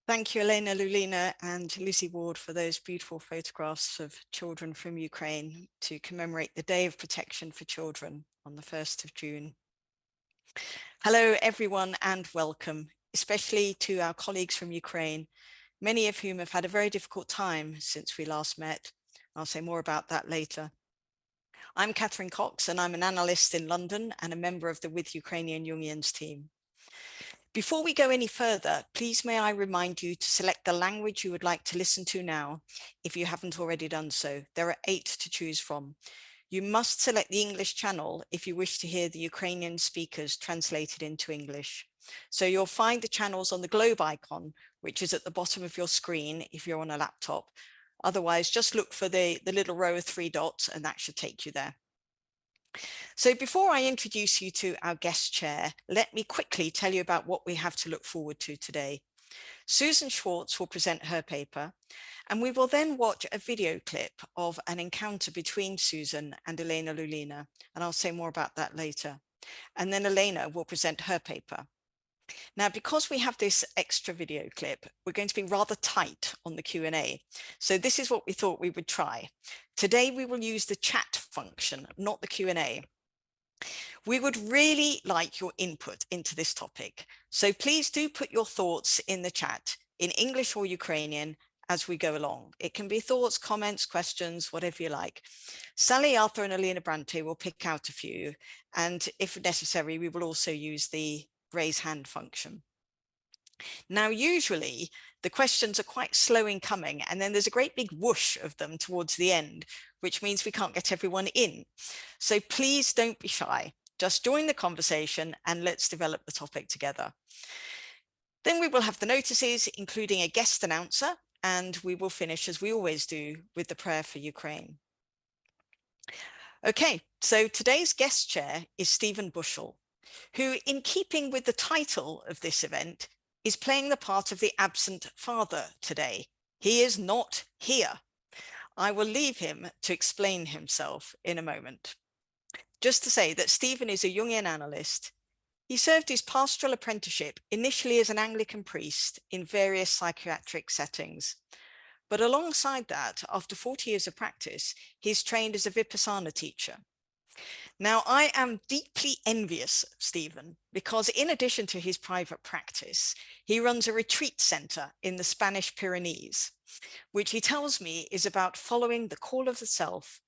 Thank you, Elena, Liulina, and Lucy Ward for those beautiful photographs of children from Ukraine to commemorate the Day of Protection for Children on the 1st of June. Hello, everyone, and welcome, especially to our colleagues from Ukraine, many of whom have had a very difficult time since we last met. I'll say more about that later. I'm Catherine Cox, and I'm an analyst in London and a member of the With Ukrainian Jungians team. Before we go any further, please may I remind you to select the language you would like to listen to now, if you haven't already done so. There are 8 to choose from. You must select the English channel if you wish to hear the Ukrainian speakers translated into English. So you'll find the channels on the globe icon, which is at the bottom of your screen if you're on a laptop. Otherwise, just look for the little row of 3 dots and that should take you there. So before I introduce you to our guest chair, let me quickly tell you about what we have to look forward to today. Susan Schwartz will present her paper, and we will then watch a video clip of an encounter between Susan and Elena Liulina, and I'll say more about that later. And then Elena will present her paper. Now, because we have this extra video clip, we're going to be rather tight on the Q&A. So this is what we thought we would try. Today, we will use the chat function, not the Q&A. We would really like your input into this topic. So please do put your thoughts in the chat in English or Ukrainian as we go along. It can be thoughts, comments, questions, whatever you like. Sally Arthur and Elena Brante will pick out a few. And if necessary, we will also use the raise hand function. Now, usually the questions are quite slow in coming, and then there's a great big whoosh of them towards the end, which means we can't get everyone in. So please don't be shy. Just join the conversation and let's develop the topic together. Then we will have the notices, including a guest announcer, and we will finish, as we always do, with the prayer for Ukraine. Okay, so today's guest chair is Stephen Bushell, who, in keeping with the title of this event, is playing the part of the absent father today. He is not here. I will leave him to explain himself in a moment. Just to say that Stephen is a Jungian analyst. He served his pastoral apprenticeship initially as an Anglican priest in various psychiatric settings. But alongside that, after 40 years of practice, he's trained as a Vipassana teacher. Now, I am deeply envious of Stephen because in addition to his private practice, he runs a retreat center in the Spanish Pyrenees, which he tells me is about following the call of the self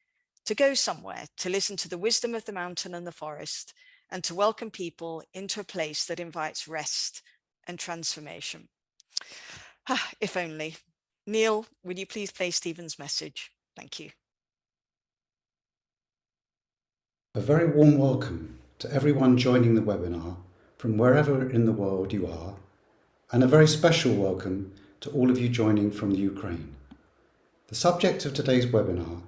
to go somewhere, to listen to the wisdom of the mountain and the forest, and to welcome people into a place that invites rest and transformation. If only. Neil, would you please play Stephen's message? Thank you. A very warm welcome to everyone joining the webinar from wherever in the world you are, and a very special welcome to all of you joining from the Ukraine. The subject of today's webinar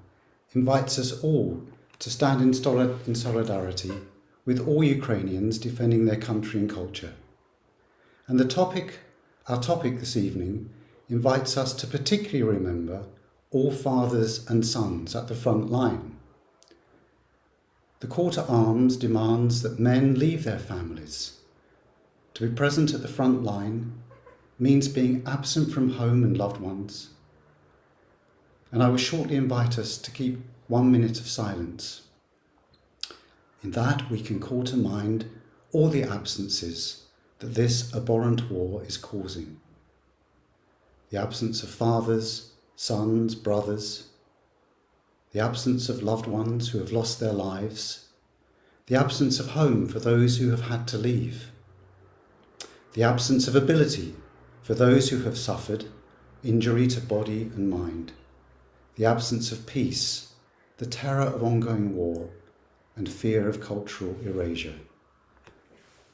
invites us all to stand in solidarity with all Ukrainians defending their country and culture. And our topic this evening invites us to particularly remember all fathers and sons at the front line. The call to arms demands that men leave their families. To be present at the front line means being absent from home and loved ones. And I will shortly invite us to keep 1 minute of silence. In that we can call to mind all the absences that this abhorrent war is causing. The absence of fathers, sons, brothers, the absence of loved ones who have lost their lives, the absence of home for those who have had to leave, the absence of ability for those who have suffered injury to body and mind, the absence of peace, the terror of ongoing war, and fear of cultural erasure.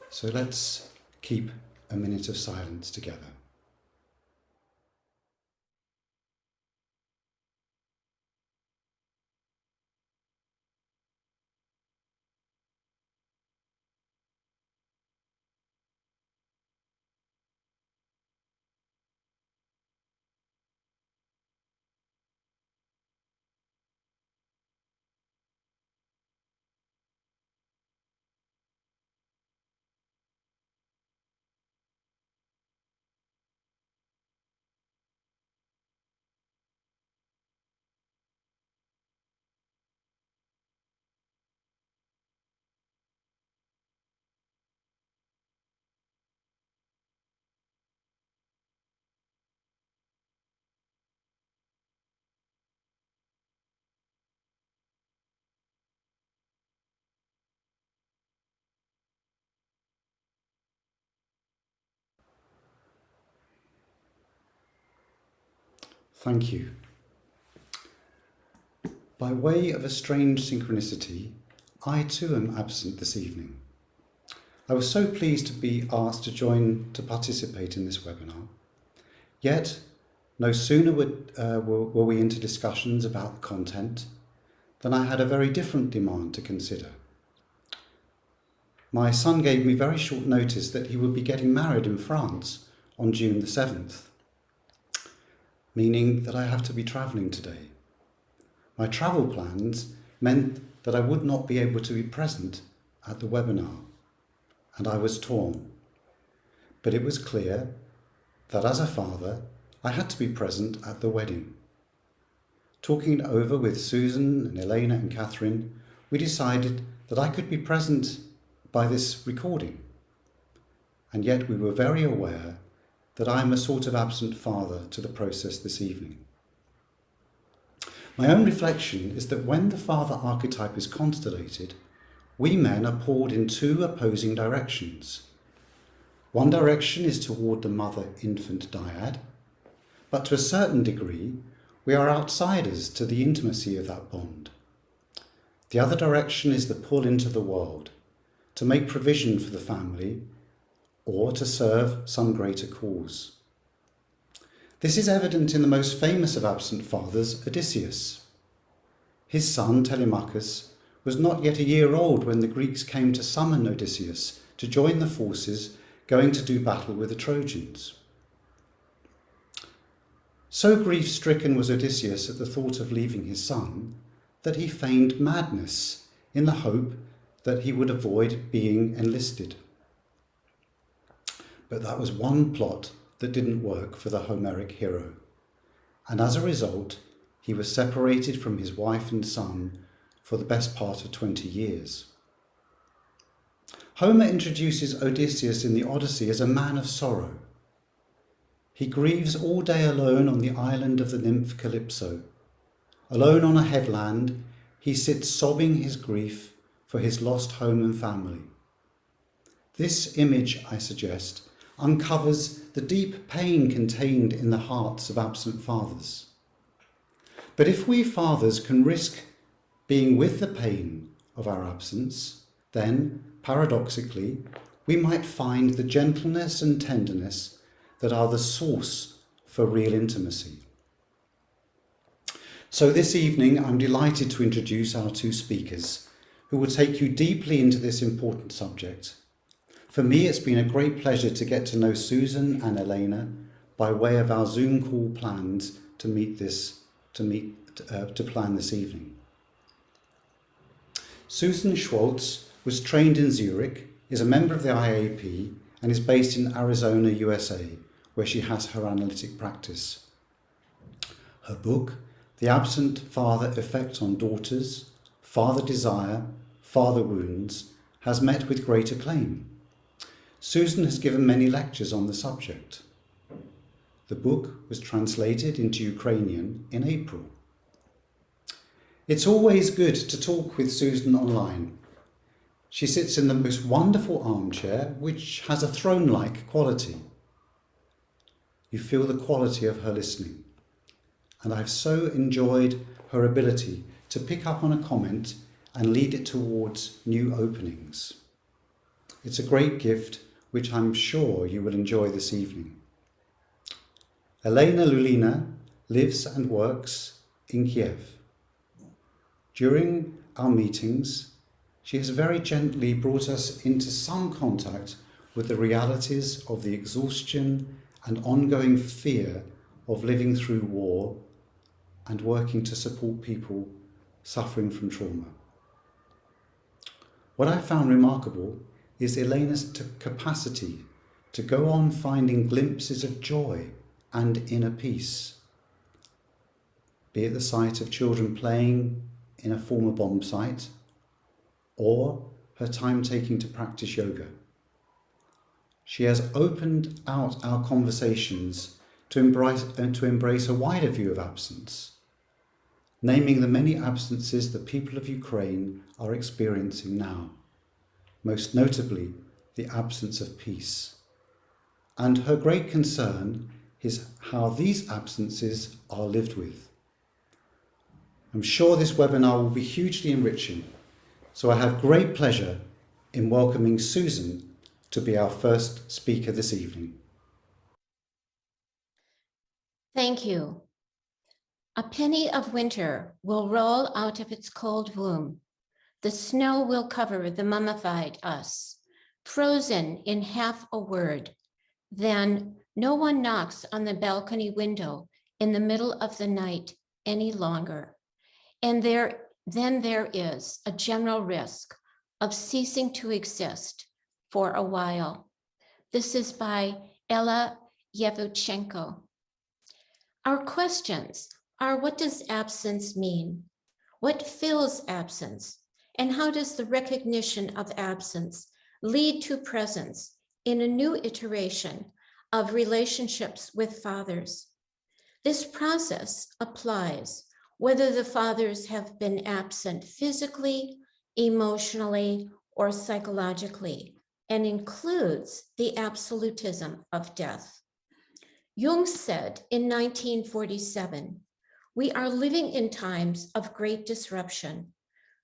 So let's keep a minute of silence together. Thank you. By way of a strange synchronicity, I too am absent this evening. I was so pleased to be asked to participate in this webinar. Yet, no sooner were we into discussions about the content than I had a very different demand to consider. My son gave me very short notice that he would be getting married in France on June the 7th, meaning that I have to be travelling today. My travel plans meant that I would not be able to be present at the webinar, and I was torn. But it was clear that as a father, I had to be present at the wedding. Talking it over with Susan and Elena and Catherine, we decided that I could be present by this recording. And yet we were very aware that I am a sort of absent father to the process this evening. My own reflection is that when the father archetype is constellated, we men are pulled in two opposing directions. One direction is toward the mother-infant dyad, but to a certain degree, we are outsiders to the intimacy of that bond. The other direction is the pull into the world, to make provision for the family or to serve some greater cause. This is evident in the most famous of absent fathers, Odysseus. His son, Telemachus, was not yet a year old when the Greeks came to summon Odysseus to join the forces going to do battle with the Trojans. So grief-stricken was Odysseus at the thought of leaving his son that he feigned madness in the hope that he would avoid being enlisted. But that was one plot that didn't work for the Homeric hero, and as a result, he was separated from his wife and son for the best part of 20 years. Homer introduces Odysseus in the Odyssey as a man of sorrow. He grieves all day alone on the island of the nymph Calypso. Alone on a headland, he sits sobbing his grief for his lost home and family. This image, I suggest, uncovers the deep pain contained in the hearts of absent fathers. But if we fathers can risk being with the pain of our absence, then, paradoxically, we might find the gentleness and tenderness that are the source for real intimacy. So this evening, I'm delighted to introduce our two speakers who will take you deeply into this important subject. For me, it's been a great pleasure to get to know Susan and Elena by way of our Zoom call plans to plan this evening. Susan Schwartz was trained in Zurich, is a member of the IAP, and is based in Arizona, USA, where she has her analytic practice. Her book, The Absent Father Effect on Daughters, Father Desire, Father Wounds, has met with great acclaim. Susan has given many lectures on the subject. The book was translated into Ukrainian in April. It's always good to talk with Susan online. She sits in the most wonderful armchair, which has a throne-like quality. You feel the quality of her listening, and I've so enjoyed her ability to pick up on a comment and lead it towards new openings. It's a great gift which I'm sure you will enjoy this evening. Elena Liulina lives and works in Kiev. During our meetings, she has very gently brought us into some contact with the realities of the exhaustion and ongoing fear of living through war and working to support people suffering from trauma. What I found remarkable is Elena's capacity to go on finding glimpses of joy and inner peace, be it the sight of children playing in a former bomb site, or her time taking to practice yoga. She has opened out our conversations to embrace a wider view of absence, naming the many absences the people of Ukraine are experiencing now, most notably the absence of peace. And her great concern is how these absences are lived with. I'm sure this webinar will be hugely enriching, so I have great pleasure in welcoming Susan to be our first speaker this evening. Thank you. A penny of winter will roll out of its cold womb. The snow will cover the mummified us, frozen in half a word. Then no one knocks on the balcony window in the middle of the night any longer. And then there is a general risk of ceasing to exist for a while. This is by Ella Yevchenko. Our questions are: what does absence mean? What fills absence? And how does the recognition of absence lead to presence in a new iteration of relationships with fathers? This process applies whether the fathers have been absent physically, emotionally, or psychologically, and includes the absolutism of death. Jung said in 1947, "We are living in times of great disruption.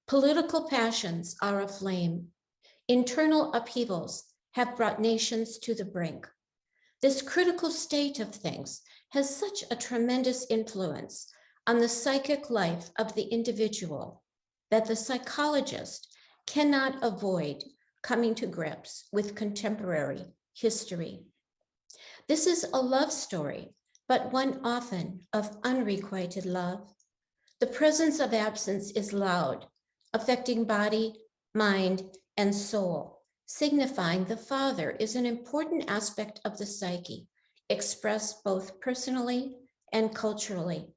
Political passions are aflame. Internal upheavals have brought nations to the brink. This critical state of things has such a tremendous influence on the psychic life of the individual that the psychologist cannot avoid coming to grips with contemporary history. This is a love story, but one often of unrequited love. The presence of absence is loud, affecting body, mind, and soul, signifying the father is an important aspect of the psyche, expressed both personally and culturally.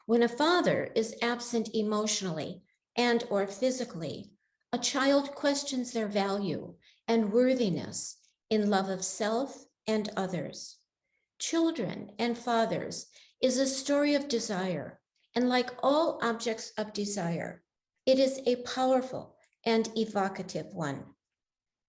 When a father is absent emotionally and or physically, a child questions their value and worthiness in love of self and others. Children and fathers is a story of desire, and like all objects of desire, it is a powerful and evocative one.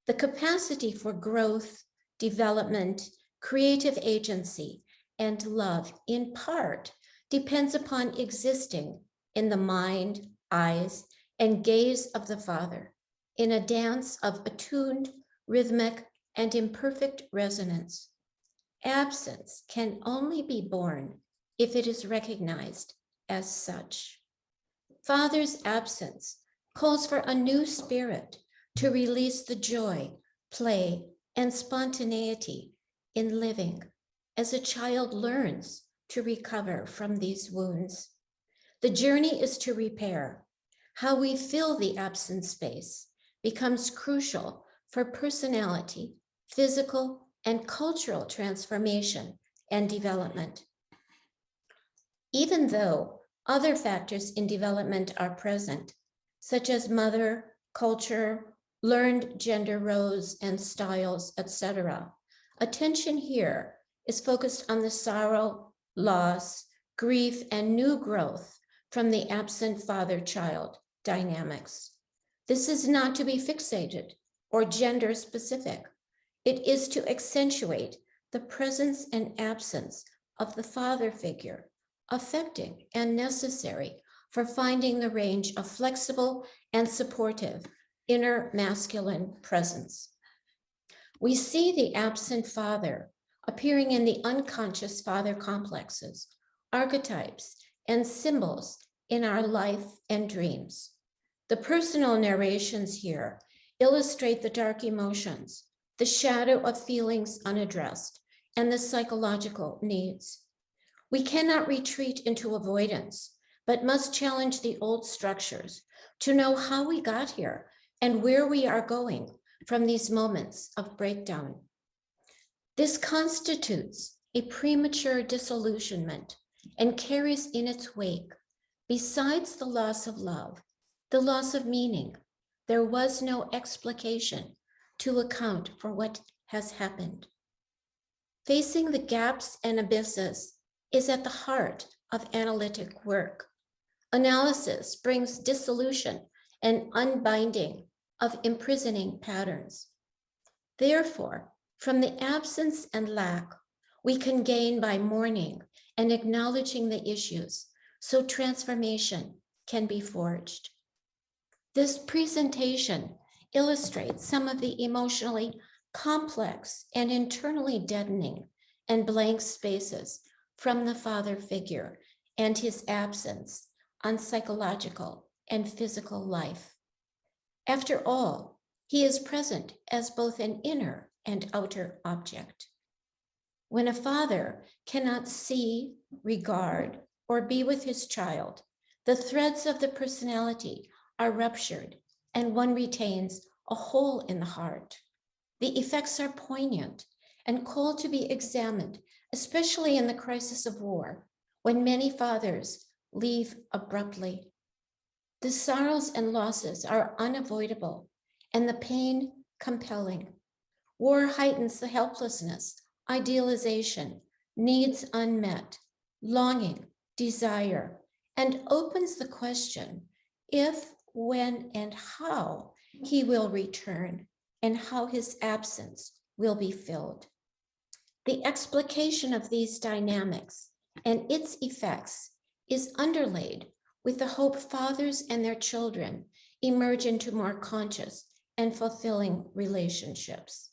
The capacity for growth, development, creative agency, and love in part depends upon existing in the mind, eyes, and gaze of the father in a dance of attuned, rhythmic, and imperfect resonance. Absence can only be born if it is recognized as such. Father's absence calls for a new spirit to release the joy, play, and spontaneity in living as a child learns to recover from these wounds. The journey is to repair. How we fill the absent space becomes crucial for personality, physical, and cultural transformation and development. Even though other factors in development are present, such as mother, culture, learned gender roles and styles, etc., attention here is focused on the sorrow, loss, grief, and new growth from the absent father-child dynamics. This is not to be fixated or gender specific. It is to accentuate the presence and absence of the father figure, affecting and necessary for finding the range of flexible and supportive inner masculine presence. We see the absent father appearing in the unconscious father complexes, archetypes, and symbols in our life and dreams. The personal narrations here illustrate the dark emotions, the shadow of feelings unaddressed, and the psychological needs. We cannot retreat into avoidance, but must challenge the old structures to know how we got here and where we are going from these moments of breakdown. This constitutes a premature disillusionment and carries in its wake, besides the loss of love, the loss of meaning. There was no explication to account for what has happened. Facing the gaps and abysses is at the heart of analytic work. Analysis brings dissolution and unbinding of imprisoning patterns. Therefore, from the absence and lack, we can gain by mourning and acknowledging the issues so transformation can be forged. This presentation illustrates some of the emotionally complex and internally deadening and blank spaces from the father figure and his absence on psychological and physical life. After all, he is present as both an inner and outer object. When a father cannot see, regard, or be with his child, the threads of the personality are ruptured and one retains a hole in the heart. The effects are poignant and call to be examined, especially in the crisis of war, when many fathers leave abruptly. The sorrows and losses are unavoidable and the pain compelling. War heightens the helplessness, idealization, needs unmet, longing, desire, and opens the question if, when, and how he will return and how his absence will be filled. The explication of these dynamics and its effects is underlaid with the hope fathers and their children emerge into more conscious and fulfilling relationships.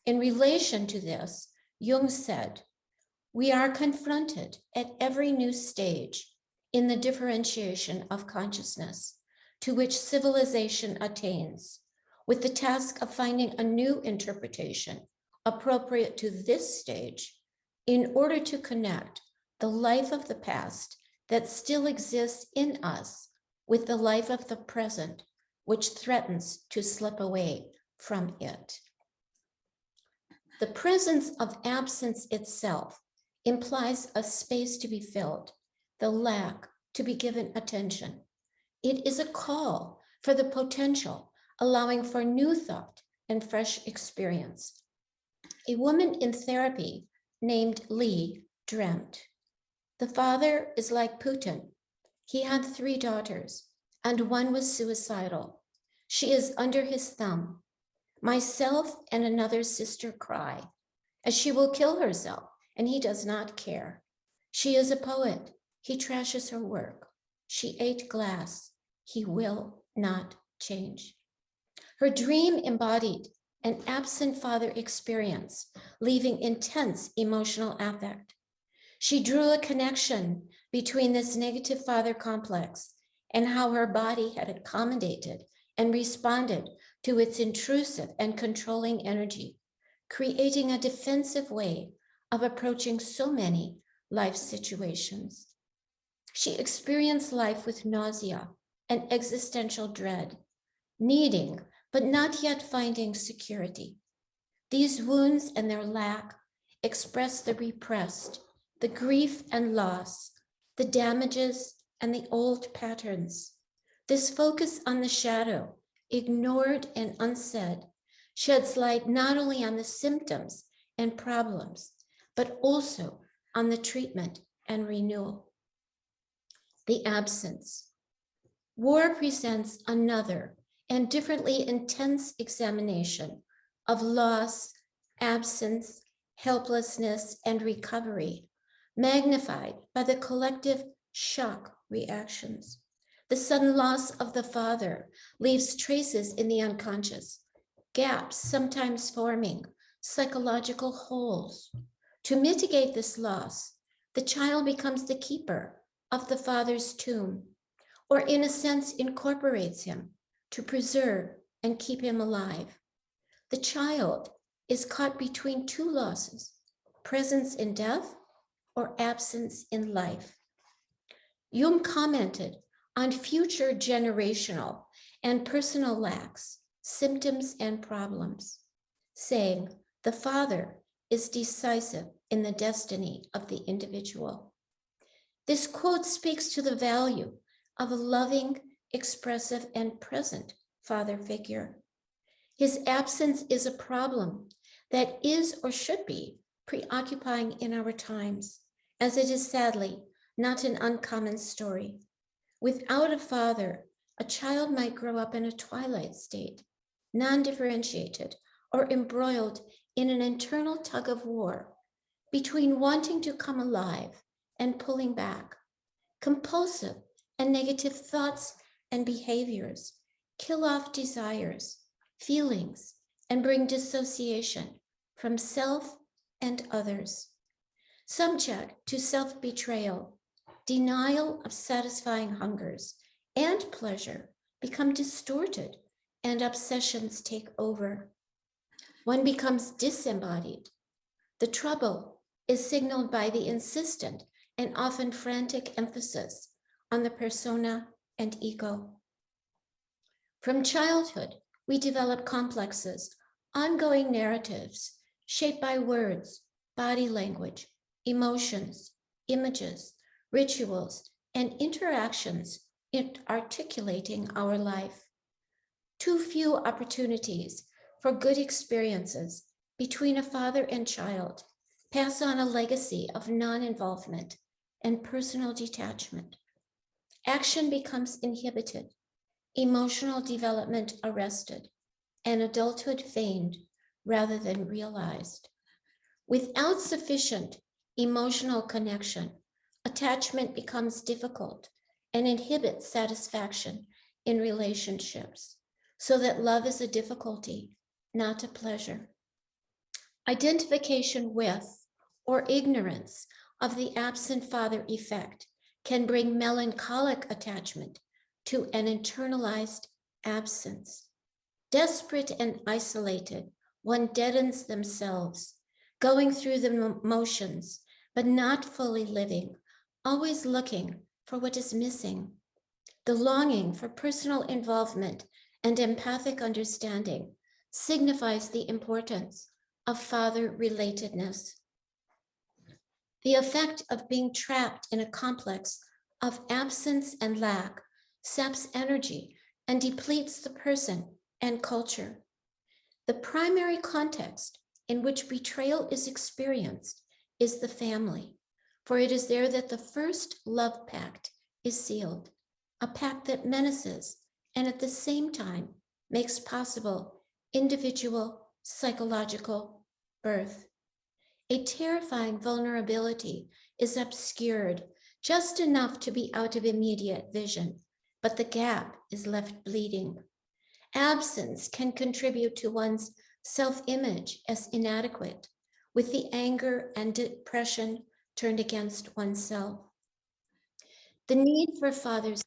In relation to this, Jung said, "We are confronted at every new stage in the differentiation of consciousness to which civilization attains, with the task of finding a new interpretation appropriate to this stage in order to connect the life of the past that still exists in us with the life of the present, which threatens to slip away from it." The presence of absence itself implies a space to be filled, the lack to be given attention. It is a call for the potential, allowing for new thought and fresh experience. A woman in therapy named Lee dreamt, "The father is like Putin. He had 3 daughters, and one was suicidal. She is under his thumb. Myself and another sister cry, as she will kill herself, and he does not care. She is a poet. He trashes her work. She ate glass. He will not change." Her dream embodied an absent father experience, leaving intense emotional affect. She drew a connection between this negative father complex and how her body had accommodated and responded to its intrusive and controlling energy, creating a defensive way of approaching so many life situations. She experienced life with nausea and existential dread, needing but not yet finding security. These wounds and their lack express the repressed, the grief and loss, the damages and the old patterns. This focus on the shadow, ignored and unsaid, sheds light not only on the symptoms and problems, but also on the treatment and renewal. The absence. War presents another and differently intense examination of loss, absence, helplessness, and recovery, magnified by the collective shock reactions. The sudden loss of the father leaves traces in the unconscious, gaps sometimes forming psychological holes. To mitigate this loss, the child becomes the keeper of the father's tomb, or in a sense incorporates him to preserve and keep him alive. The child is caught between 2 losses, presence in death or absence in life. Jung commented on future generational and personal lacks, symptoms, and problems, saying the father is decisive in the destiny of the individual. This quote speaks to the value of a loving, expressive, and present father figure. His absence is a problem that is or should be preoccupying in our times, as it is sadly not an uncommon story. Without a father, a child might grow up in a twilight state, non-differentiated or embroiled in an internal tug of war, between wanting to come alive and pulling back. Compulsive and negative thoughts and behaviors kill off desires, feelings, and bring dissociation from self and others. Subject to self-betrayal, denial of satisfying hungers and pleasure become distorted and obsessions take over. One becomes disembodied. The trouble is signaled by the insistent and often frantic emphasis on the persona and ego. From childhood, we develop complexes, ongoing narratives shaped by words, body language, emotions, images, rituals, and interactions in articulating our life. Too few opportunities for good experiences between a father and child pass on a legacy of non-involvement and personal detachment. Action becomes inhibited, emotional development arrested, and adulthood feigned rather than realized. Without sufficient emotional connection, attachment becomes difficult and inhibits satisfaction in relationships, so that love is a difficulty, not a pleasure. Identification with or ignorance of the absent father effect can bring melancholic attachment to an internalized absence. Desperate and isolated, one deadens themselves, going through the motions, but not fully living, always looking for what is missing. The longing for personal involvement and empathic understanding signifies the importance of father relatedness. The effect of being trapped in a complex of absence and lack saps energy and depletes the person and culture. The primary context in which betrayal is experienced is the family, for it is there that the first love pact is sealed, a pact that menaces and at the same time makes possible individual psychological birth. A terrifying vulnerability is obscured just enough to be out of immediate vision, but the gap is left bleeding. Absence can contribute to one's self-image as inadequate, with the anger and depression turned against oneself. The need for fathers.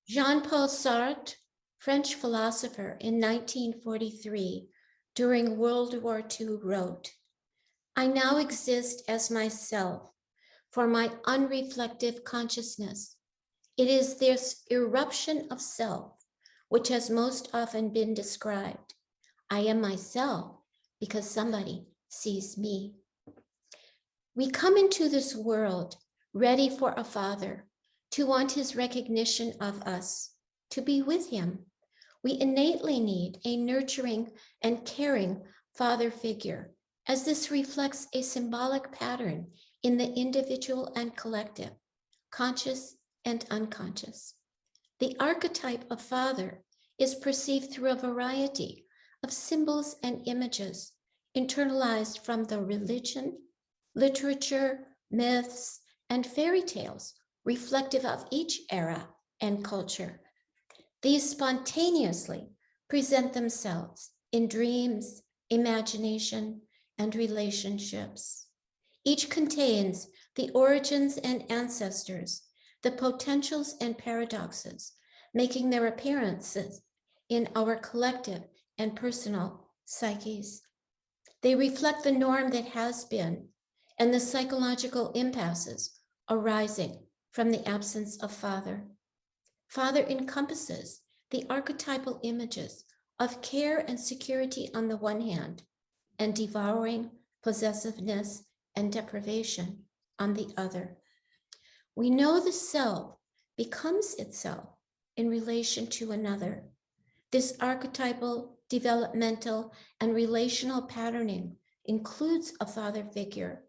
Jean-Paul Sartre, French philosopher in 1943, during World War II wrote, "I now exist as myself for my unreflective consciousness. It is this eruption of self which has most often been described. I am myself because somebody sees me." We come into this world ready for a father, to want his recognition of us, to be with him. We innately need a nurturing and caring father figure, as this reflects a symbolic pattern in the individual and collective, conscious and unconscious. The archetype of father is perceived through a variety of symbols and images internalized from the religion, literature, myths, and fairy tales reflective of each era and culture. These spontaneously present themselves in dreams, imagination, and relationships. Each contains the origins and ancestors, the potentials and paradoxes, making their appearances in our collective and personal psyches. They reflect the norm that has been and the psychological impasses arising from the absence of father. Father encompasses the archetypal images of care and security on the one hand, and devouring, possessiveness, and deprivation on the other. We know the self becomes itself in relation to another. This archetypal, developmental, and relational patterning includes a father figure.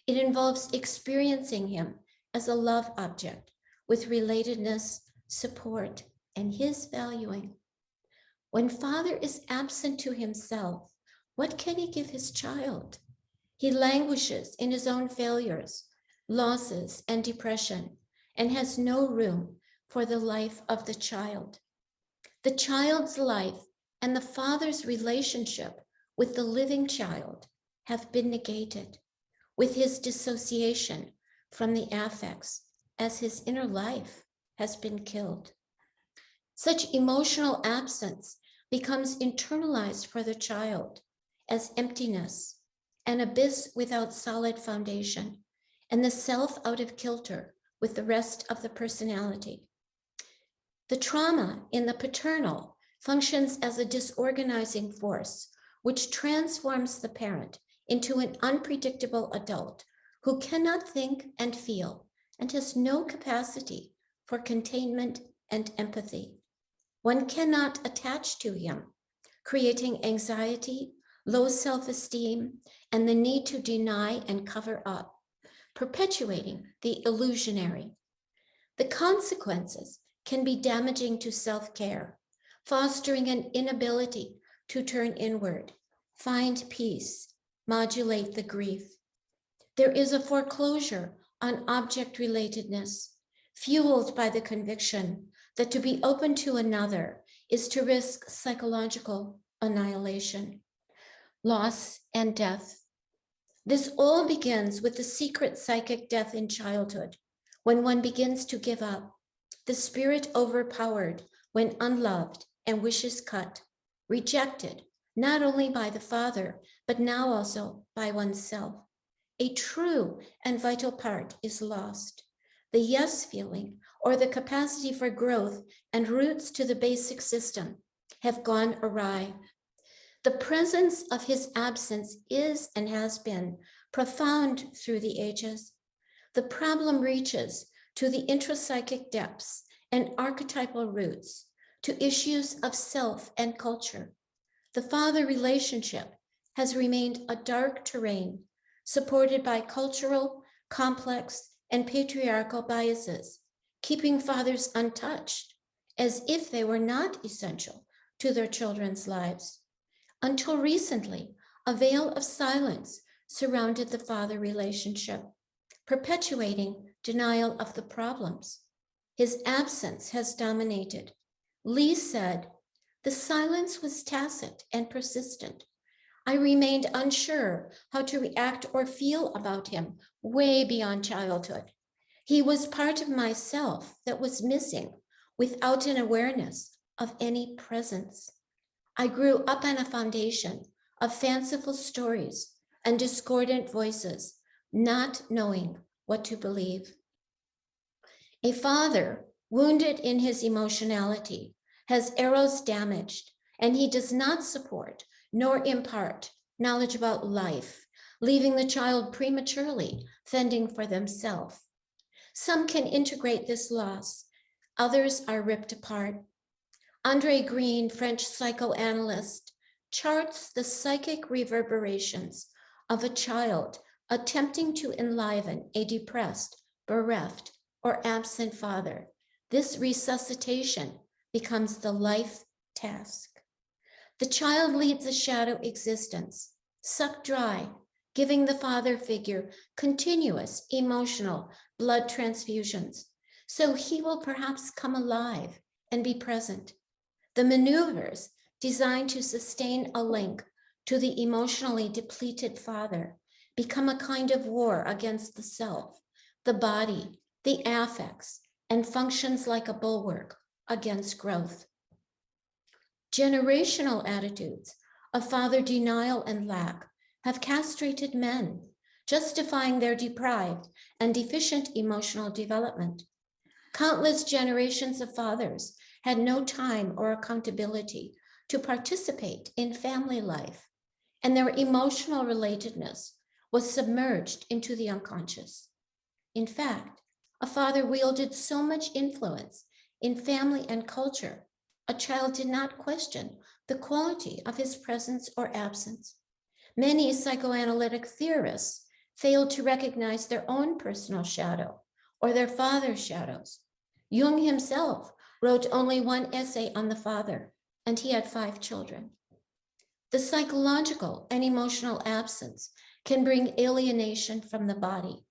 It involves experiencing him as a love object with relatedness, support, and his valuing. When father is absent to himself, what can he give his child? He languishes in his own failures, losses, and depression, and has no room for the life of the child. The child's life and the father's relationship with the living child have been negated, with his dissociation from the affects as his inner life has been killed. Such emotional absence becomes internalized for the child as emptiness, an abyss without solid foundation, and the self out of kilter with the rest of the personality. The trauma in the paternal functions as a disorganizing force, which transforms the parent into an unpredictable adult who cannot think and feel and has no capacity for containment and empathy. One cannot attach to him, creating anxiety, low self-esteem, and the need to deny and cover up, perpetuating the illusionary. The consequences can be damaging to self-care, fostering an inability to turn inward, find peace, modulate the grief. There is a foreclosure on object relatedness, fueled by the conviction that to be open to another is to risk psychological annihilation, loss, and death. This all begins with the secret psychic death in childhood, when one begins to give up, the spirit overpowered when unloved and wishes cut, rejected not only by the father, but now also by oneself. A true and vital part is lost. The yes feeling or the capacity for growth and roots to the basic system have gone awry. The presence of his absence is and has been profound through the ages. The problem reaches to the intrapsychic depths and archetypal roots, to issues of self and culture. The father relationship has remained a dark terrain supported by cultural, complex, and patriarchal biases, keeping fathers untouched as if they were not essential to their children's lives. Until recently, a veil of silence surrounded the father relationship, perpetuating denial of the problems. His absence has dominated. Lee said, "The silence was tacit and persistent. I remained unsure how to react or feel about him way beyond childhood. He was part of myself that was missing without an awareness of any presence. I grew up on a foundation of fanciful stories and discordant voices, not knowing what to believe." A father wounded in his emotionality has eros damaged, and he does not support nor impart knowledge about life, leaving the child prematurely fending for themselves. Some can integrate this loss, others are ripped apart. Andre Green, French psychoanalyst, charts the psychic reverberations of a child attempting to enliven a depressed, bereft, or absent father. This resuscitation becomes the life task. The child leads a shadow existence, sucked dry, giving the father figure continuous emotional blood transfusions, so he will perhaps come alive and be present. The maneuvers designed to sustain a link to the emotionally depleted father become a kind of war against the self, the body, the affects, and functions like a bulwark against growth. Generational attitudes of father denial and lack have castrated men, justifying their deprived and deficient emotional development. Countless generations of fathers had no time or accountability to participate in family life, and their emotional relatedness was submerged into the unconscious. In fact, a father wielded so much influence in family and culture, a child did not question the quality of his presence or absence. Many psychoanalytic theorists failed to recognize their own personal shadow or their father's shadows. Jung himself wrote only one essay on the father, and he had 5 children. The psychological and emotional absence can bring alienation from the body,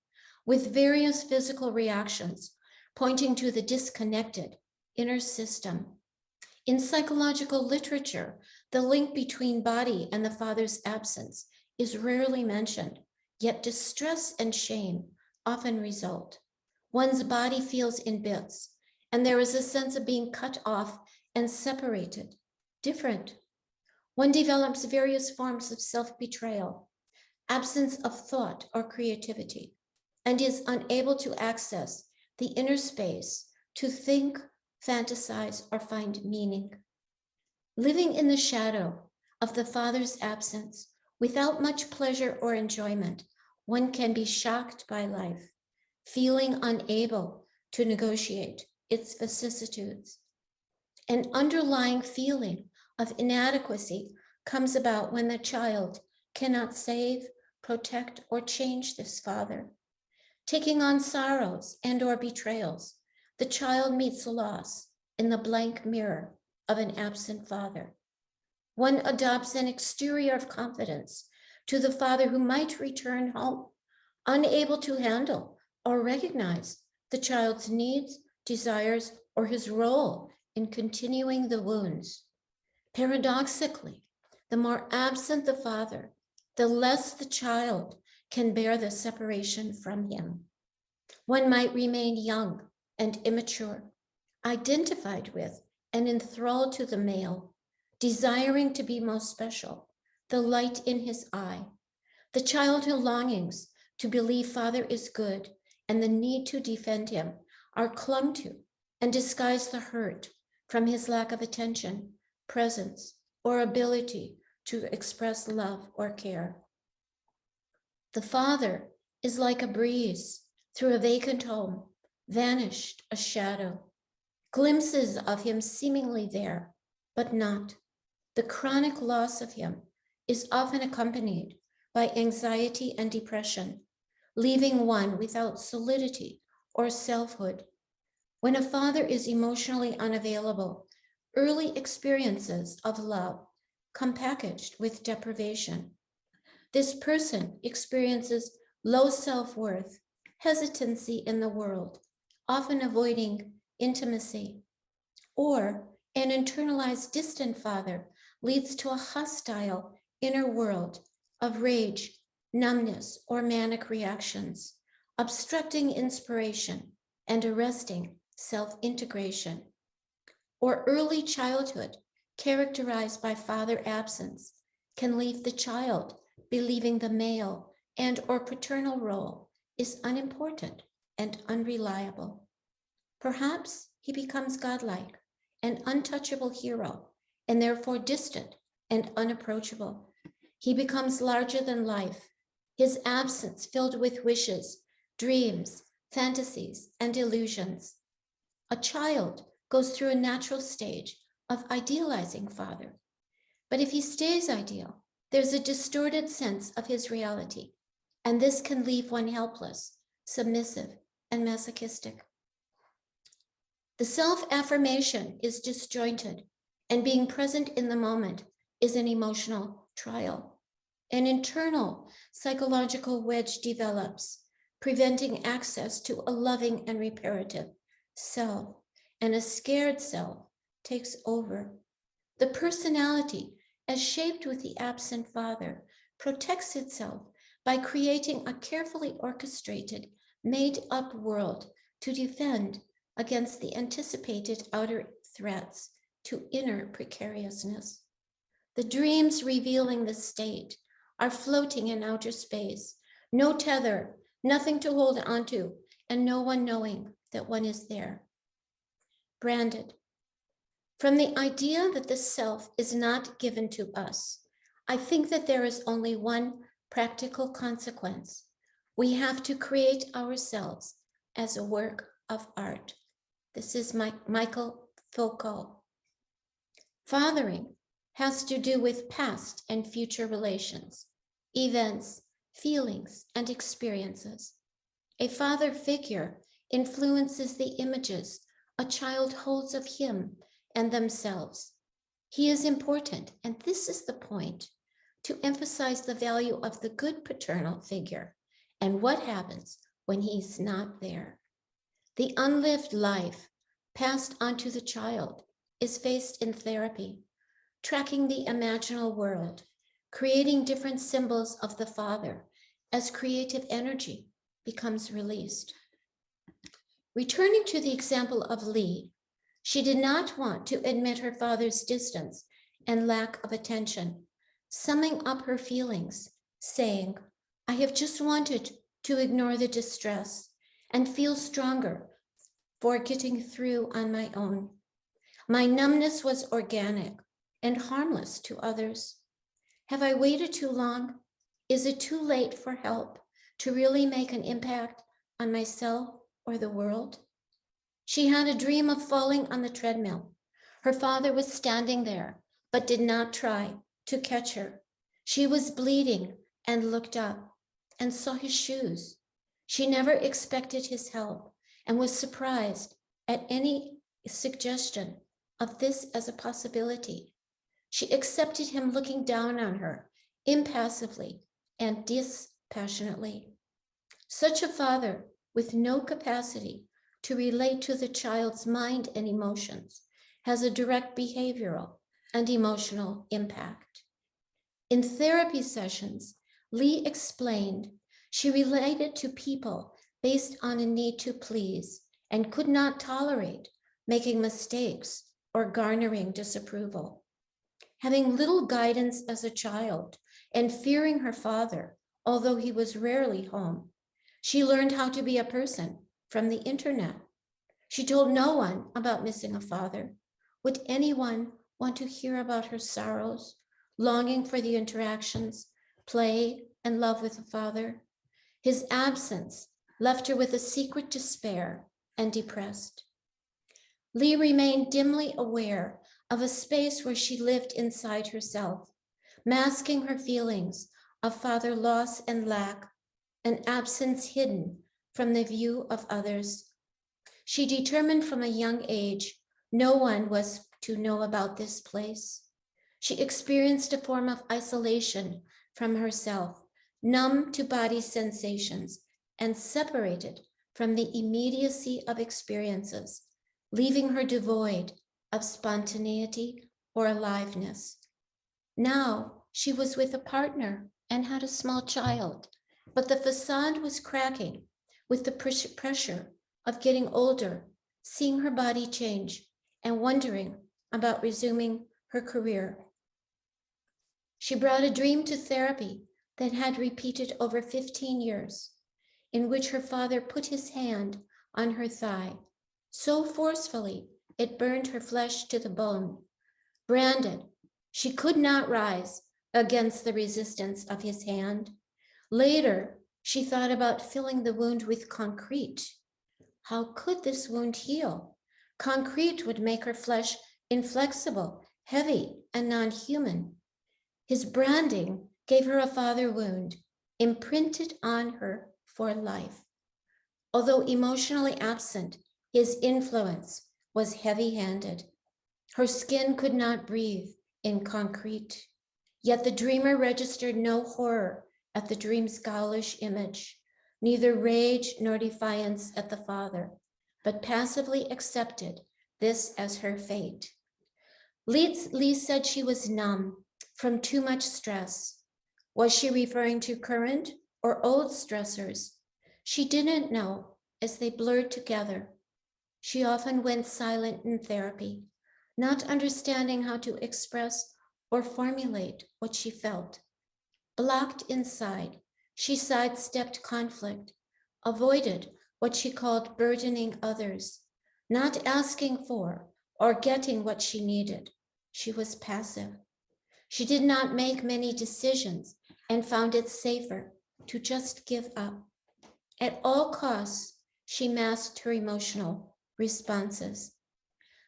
with various physical reactions pointing to the disconnected inner system. In psychological literature, the link between body and the father's absence is rarely mentioned, yet distress and shame often result. One's body feels in bits, and there is a sense of being cut off and separated, different. One develops various forms of self-betrayal, absence of thought or creativity, and is unable to access the inner space to think, fantasize, or find meaning. Living in the shadow of the father's absence, without much pleasure or enjoyment, one can be shocked by life, feeling unable to negotiate its vicissitudes. An underlying feeling of inadequacy comes about when the child cannot save, protect, or change this father. Taking on sorrows and/or betrayals, the child meets loss in the blank mirror of an absent father. One adopts an exterior of confidence to the father who might return home, unable to handle or recognize the child's needs, desires, or his role in continuing the wounds. Paradoxically, the more absent the father, the less the child can bear the separation from him. One might remain young and immature, identified with and enthralled to the male, desiring to be most special, the light in his eye, the childhood longings to believe father is good and the need to defend him are clung to and disguise the hurt from his lack of attention, presence, or ability to express love or care. The father is like a breeze through a vacant home, vanished, a shadow. Glimpses of him seemingly there, but not. The chronic loss of him is often accompanied by anxiety and depression, leaving one without solidity or selfhood. When a father is emotionally unavailable, early experiences of love come packaged with deprivation. This person experiences low self-worth, hesitancy in the world, often avoiding intimacy, or an internalized distant father leads to a hostile inner world of rage, numbness, or manic reactions, obstructing inspiration and arresting self-integration. Or early childhood, characterized by father absence, can leave the child believing the male and or paternal role is unimportant and unreliable. Perhaps he becomes godlike, an untouchable hero, and therefore distant and unapproachable. He becomes larger than life, his absence filled with wishes, dreams, fantasies, and illusions. A child goes through a natural stage of idealizing father. But if he stays ideal, there's a distorted sense of his reality, and this can leave one helpless, submissive, and masochistic. The self-affirmation is disjointed, and being present in the moment is an emotional trial. An internal psychological wedge develops, preventing access to a loving and reparative self, and a scared self takes over. The personality, as shaped with the absent father, protects itself by creating a carefully orchestrated, made-up world to defend against the anticipated outer threats to inner precariousness. The dreams revealing the state are floating in outer space, no tether, nothing to hold onto, and no one knowing that one is there. Branded. From the idea that the self is not given to us, I think that there is only one practical consequence. We have to create ourselves as a work of art. This is Michael Foucault. Fathering has to do with past and future relations, events, feelings, and experiences. A father figure influences the images a child holds of him and themselves. He is important, and this is the point. to emphasize the value of the good paternal figure and what happens when he's not there. The unlived life passed on to the child is faced in therapy, tracking the imaginal world, creating different symbols of the father as creative energy becomes released. Returning to the example of Lee, she did not want to admit her father's distance and lack of attention, summing up her feelings, saying, "I have just wanted to ignore the distress and feel stronger for getting through on my own. My numbness was organic and harmless to others. Have I waited too long? Is it too late for help to really make an impact on myself or the world?" She had a dream of falling on the treadmill. Her father was standing there, but did not try to catch her. She was bleeding and looked up and saw his shoes. She never expected his help and was surprised at any suggestion of this as a possibility. She accepted him looking down on her impassively and dispassionately. Such a father with no capacity to relate to the child's mind and emotions has a direct behavioral and emotional impact. In therapy sessions, Lee explained she related to people based on a need to please and could not tolerate making mistakes or garnering disapproval. Having little guidance as a child and fearing her father, although he was rarely home, she learned how to be a person from the internet. She told no one about missing a father. Would anyone want to hear about her sorrows, longing for the interactions, play, and love with a father? His absence left her with a secret despair and depressed. Lee remained dimly aware of a space where she lived inside herself, masking her feelings of father loss and lack, an absence hidden from the view of others. She determined from a young age no one was to know about this place. She experienced a form of isolation from herself, numb to body sensations, and separated from the immediacy of experiences, leaving her devoid of spontaneity or aliveness. Now she was with a partner and had a small child, but the facade was cracking with the pressure of getting older, seeing her body change, and wondering about resuming her career. She brought a dream to therapy that had repeated over 15 years, in which her father put his hand on her thigh so forcefully it burned her flesh to the bone. Branded, she could not rise against the resistance of his hand. Later, she thought about filling the wound with concrete. How could this wound heal? Concrete would make her flesh inflexible, heavy, and non-human. His branding gave her a father wound, imprinted on her for life. Although emotionally absent, his influence was heavy-handed. Her skin could not breathe in concrete. Yet the dreamer registered no horror at the dream's ghoulish image, neither rage nor defiance at the father, but passively accepted this as her fate. Lee said she was numb from too much stress. Was she referring to current or old stressors? She didn't know as they blurred together. She often went silent in therapy, not understanding how to express or formulate what she felt. Blocked inside, she sidestepped conflict, avoided what she called burdening others, not asking for or getting what she needed. She was passive. She did not make many decisions and found it safer to just give up. At all costs, she masked her emotional responses.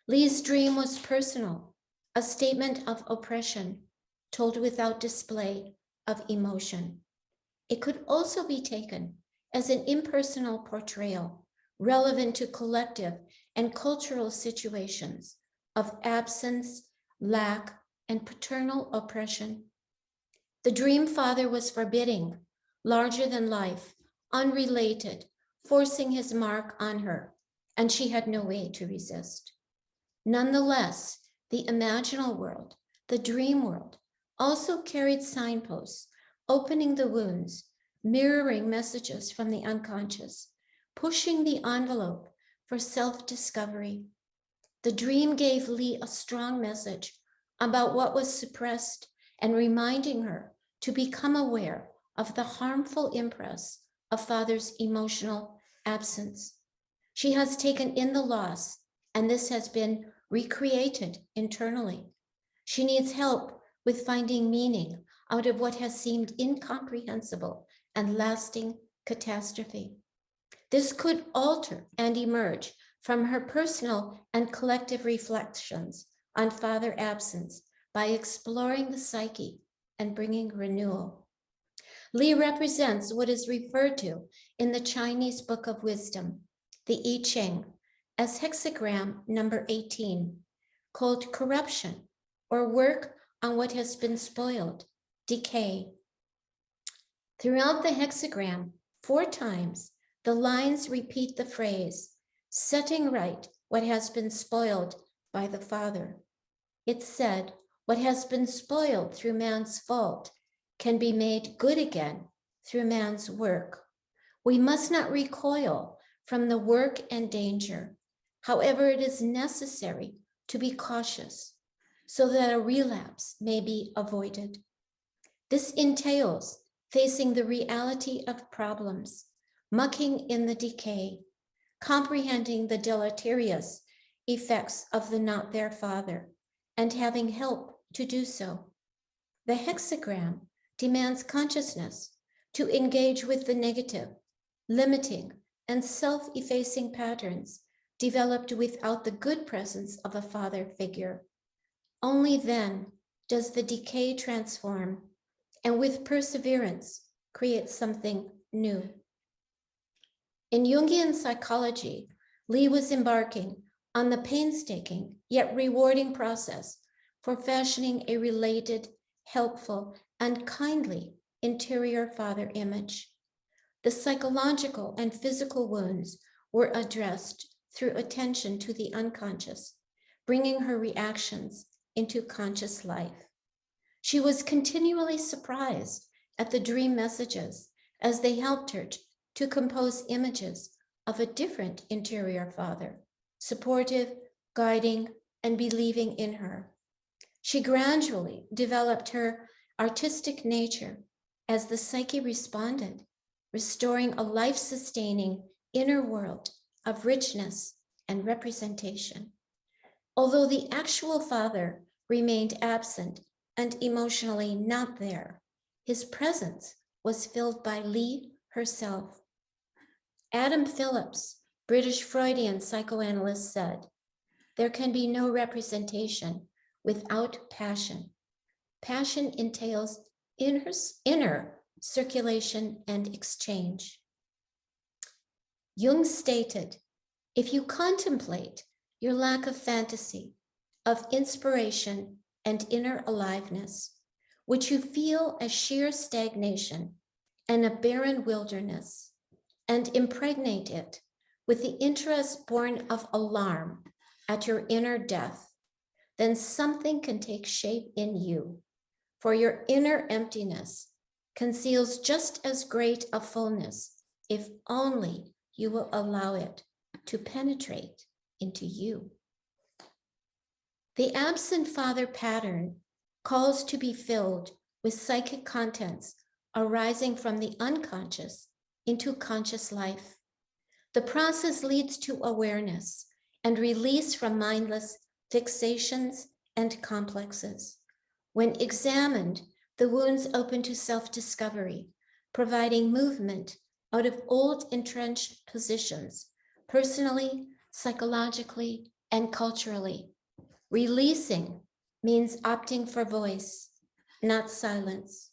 Lee's dream was personal, a statement of oppression told without display of emotion. It could also be taken as an impersonal portrayal relevant to collective and cultural situations of absence, lack, and paternal oppression. The dream father was forbidding, larger than life, unrelated, forcing his mark on her, and she had no way to resist. Nonetheless, the imaginal world, the dream world, also carried signposts, opening the wounds, mirroring messages from the unconscious, pushing the envelope for self-discovery. The dream gave Lee a strong message about what was suppressed and reminding her to become aware of the harmful impress of father's emotional absence. She has taken in the loss, and this has been recreated internally. She needs help with finding meaning out of what has seemed incomprehensible and lasting catastrophe. This could alter and emerge from her personal and collective reflections on father absence by exploring the psyche and bringing renewal. Li represents what is referred to in the Chinese Book of Wisdom, the I Ching, as hexagram number 18, called corruption or work on what has been spoiled, decay. Throughout the hexagram, 4 times, the lines repeat the phrase, setting right what has been spoiled by the father. It said, what has been spoiled through man's fault can be made good again through man's work. We must not recoil from the work and danger. However, it is necessary to be cautious so that a relapse may be avoided. This entails facing the reality of problems, mucking in the decay, comprehending the deleterious effects of the not there father, and having help to do so. The hexagram demands consciousness to engage with the negative, limiting, and self-effacing patterns developed without the good presence of a father figure. Only then does the decay transform, and with perseverance, create something new. In Jungian psychology, Lee was embarking on the painstaking yet rewarding process for fashioning a related, helpful, and kindly interior father image. The psychological and physical wounds were addressed through attention to the unconscious, bringing her reactions into conscious life. She was continually surprised at the dream messages as they helped her to compose images of a different interior father, supportive, guiding, and believing in her. She gradually developed her artistic nature as the psyche responded, restoring a life-sustaining inner world of richness and representation. Although the actual father remained absent and emotionally not there, his presence was filled by Lee herself. Adam Phillips, British Freudian psychoanalyst, said, "There can be no representation without passion. Passion entails inner circulation and exchange." Jung stated, "If you contemplate your lack of fantasy, of inspiration and inner aliveness, which you feel as sheer stagnation and a barren wilderness, and impregnate it with the interest born of alarm at your inner death, then something can take shape in you, for your inner emptiness conceals just as great a fullness, if only you will allow it to penetrate into you." The absent father pattern calls to be filled with psychic contents arising from the unconscious into conscious life. The process leads to awareness and release from mindless fixations and complexes. When examined, the wounds open to self-discovery, providing movement out of old entrenched positions, personally, psychologically, and culturally. Releasing means opting for voice, not silence.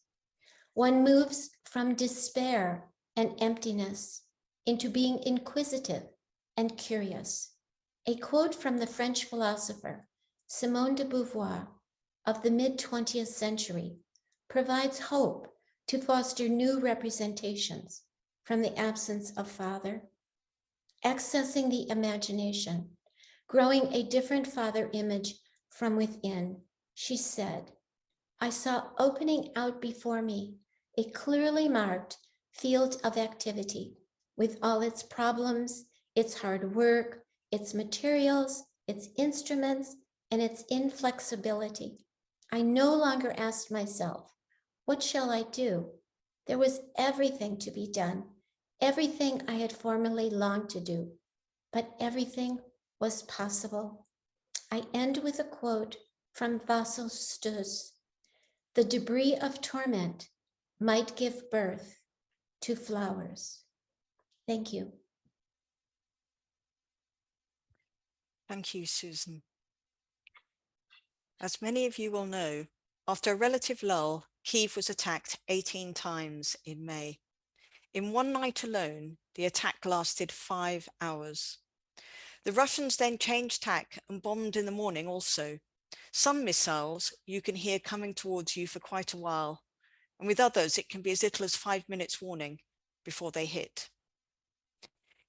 One moves from despair and emptiness into being inquisitive and curious. A quote from the French philosopher Simone de Beauvoir of the mid-20th century, provides hope to foster new representations from the absence of father, accessing the imagination, growing a different father image from within. She said, I saw opening out before me a clearly marked field of activity with all its problems, its hard work, its materials, its instruments, and its inflexibility. I no longer asked myself, what shall I do? There was everything to be done, everything I had formerly longed to do, but everything was possible. I end with a quote from Vassal Stuz. The debris of torment might give birth to flowers. Thank you. Thank you, Susan. As many of you will know, after a relative lull, Kyiv was attacked 18 times in May. In one night alone, the attack lasted 5 hours. The Russians then changed tack and bombed in the morning also. Some missiles you can hear coming towards you for quite a while, and with others it can be as little as 5 minutes warning before they hit.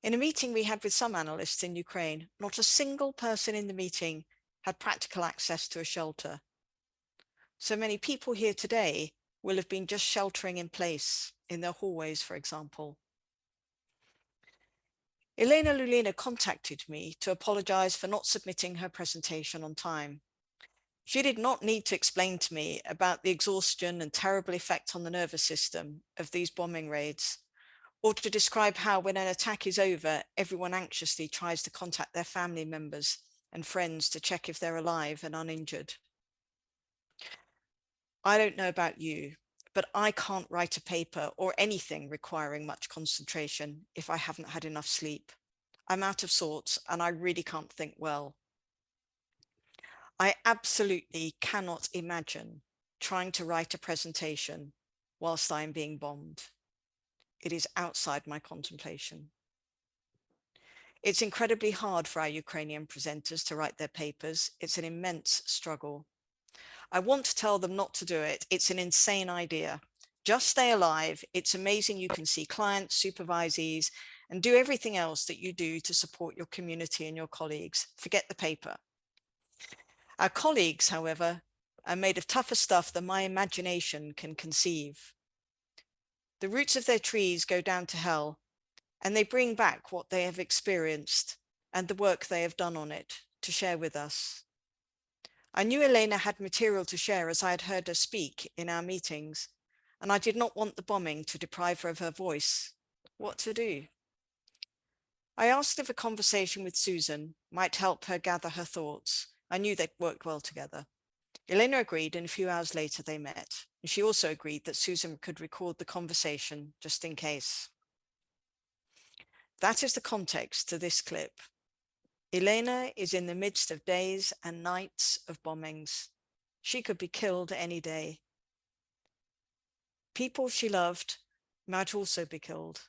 In a meeting we had with some analysts in Ukraine, not a single person in the meeting had practical access to a shelter. So many people here today will have been just sheltering in place in their hallways, for example. Elena Liulina contacted me to apologize for not submitting her presentation on time. She did not need to explain to me about the exhaustion and terrible effect on the nervous system of these bombing raids, or to describe how when an attack is over, everyone anxiously tries to contact their family members and friends to check if they're alive and uninjured. I don't know about you, but I can't write a paper or anything requiring much concentration if I haven't had enough sleep. I'm out of sorts and I really can't think well. I absolutely cannot imagine trying to write a presentation whilst I'm being bombed. It is outside my contemplation. It's incredibly hard for our Ukrainian presenters to write their papers. It's an immense struggle. I want to tell them not to do it. It's an insane idea. Just stay alive. It's amazing you can see clients, supervisees, and do everything else that you do to support your community and your colleagues. Forget the paper. Our colleagues, however, are made of tougher stuff than my imagination can conceive. The roots of their trees go down to hell, and they bring back what they have experienced and the work they have done on it to share with us. I knew Elena had material to share as I had heard her speak in our meetings, and I did not want the bombing to deprive her of her voice. What to do? I asked if a conversation with Susan might help her gather her thoughts. I knew they'd work well together. Elena agreed, and a few hours later they met. And she also agreed that Susan could record the conversation just in case. That is the context to this clip. Elena is in the midst of days and nights of bombings. She could be killed any day. People she loved might also be killed.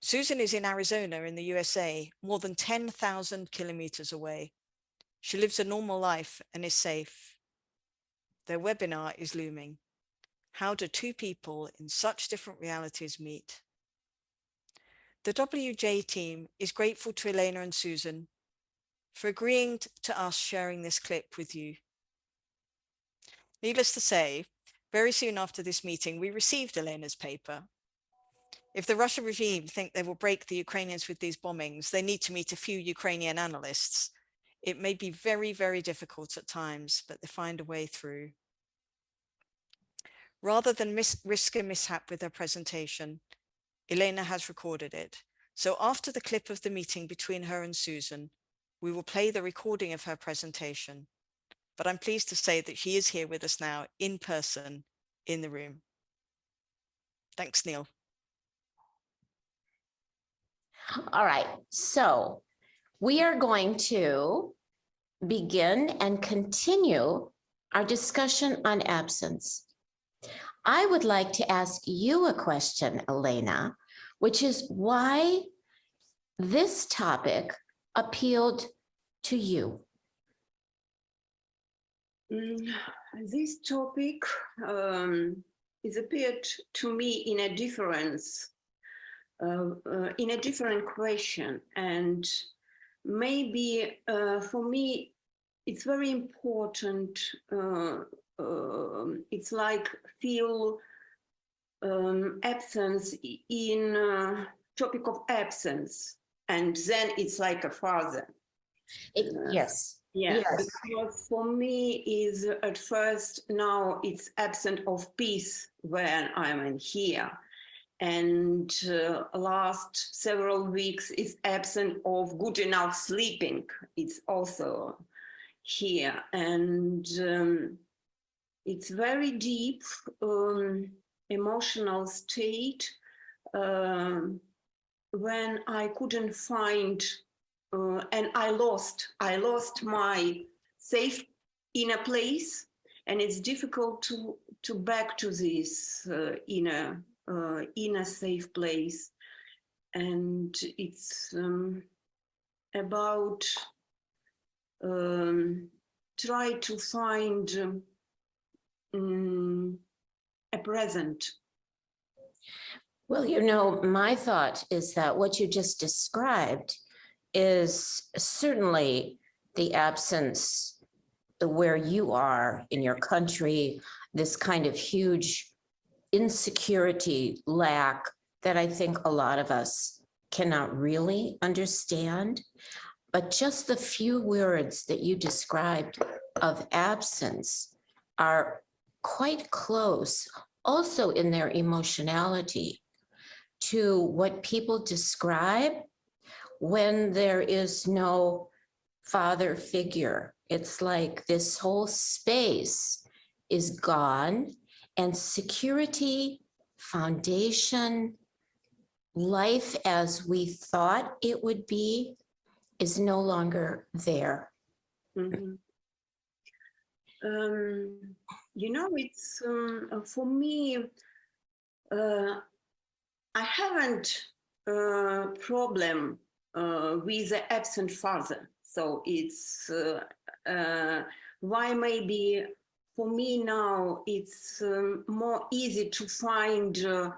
Susan is in Arizona in the USA, more than 10,000 kilometers away. She lives a normal life and is safe. Their webinar is looming. How do two people in such different realities meet? The WJ team is grateful to Elena and Susan for agreeing to us sharing this clip with you. Needless to say, very soon after this meeting, we received Elena's paper. If the Russian regime think they will break the Ukrainians with these bombings, they need to meet a few Ukrainian analysts. It may be very, very difficult at times, but they find a way through. Rather than risk a mishap with her presentation, Elena has recorded it. So after the clip of the meeting between her and Susan, we will play the recording of her presentation. But I'm pleased to say that she is here with us now in person in the room. Thanks, Neil. All right, so we are going to begin and continue our discussion on absence. I would like to ask you a question, Elena, which is why this topic appealed to you. This topic is appeared to me in a different question, and maybe for me it's very important. It's like feel absence in topic of absence, and then it's like a father. Yes. Yeah, Yes. because for me is at first now it's absent of peace when I'm in here, and last several weeks is absent of good enough sleeping. It's also here, and it's very deep emotional state when I couldn't find. And I lost my safe inner place, and it's difficult to back to this inner safe place, and it's about try to find a present. Well, you know, my thought is that what you just described is certainly the absence where you are in your country, this kind of huge insecurity, lack that I think a lot of us cannot really understand. But just the few words that you described of absence are quite close, also in their emotionality, to what people describe when there is no father figure. It's like this whole space is gone, and security, foundation, life as we thought it would be is no longer there. Mm-hmm. You know, it's for me, I haven't problem with the absent father. So it's why maybe for me now it's more easy to find to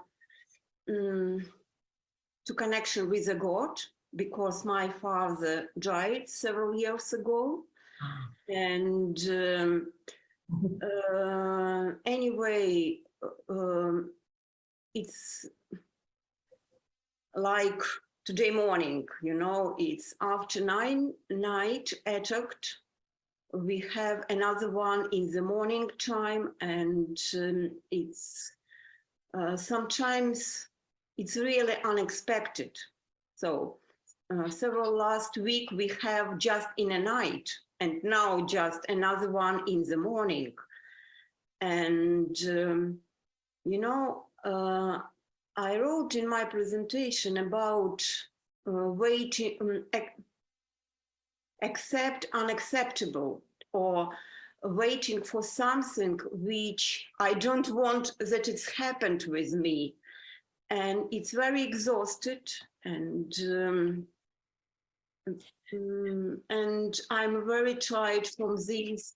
connection with the God, because my father died several years ago. And anyway, it's like today morning, you know, it's after night attacked. We have another one in the morning time, and it's sometimes it's really unexpected. So several last week we have just in a night, and now just another one in the morning. And you know, I wrote in my presentation about waiting, accept unacceptable, or waiting for something which I don't want that it's happened with me. And it's very exhausted, and I'm very tired from this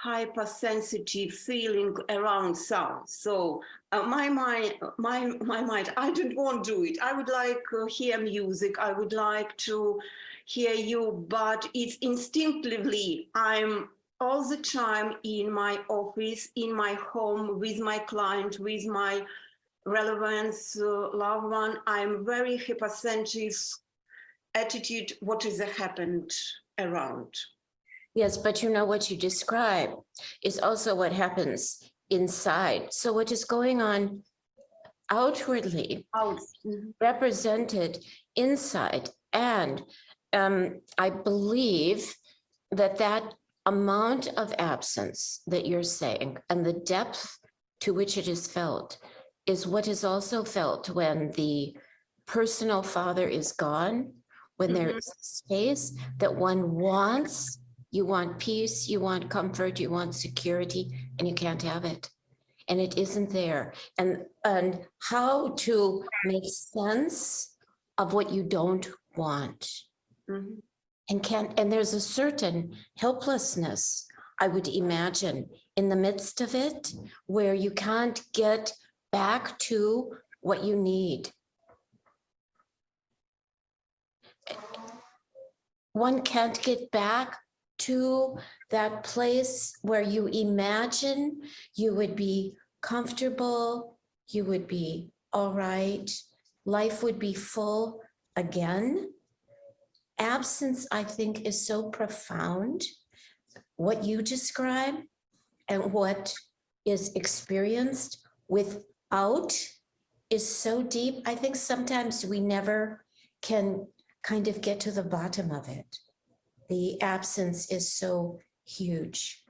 hypersensitive feeling around sound. So my mind, I don't want to do it. I would like to hear music. I would like to hear you, but it's instinctively, I'm all the time in my office, in my home, with my client, with my relevance loved one. I'm very hypersensitive attitude, what is happened around. Yes, but you know what you describe is also what happens inside. So what is going on outwardly represented inside. And I believe that that amount of absence that you're saying and the depth to which it is felt is what is also felt when the personal father is gone, when there is space that one wants. You want peace, you want comfort, you want security, and you can't have it. And it isn't there. And how to make sense of what you don't want. And there's a certain helplessness I would imagine, in the midst of it, where you can't get back to what you need. One can't get back to that place where you imagine you would be comfortable, you would be all right, life would be full again. Absence, I think, is so profound. What you describe and what is experienced without is so deep. I think sometimes we never can kind of get to the bottom of it. The absence is so huge.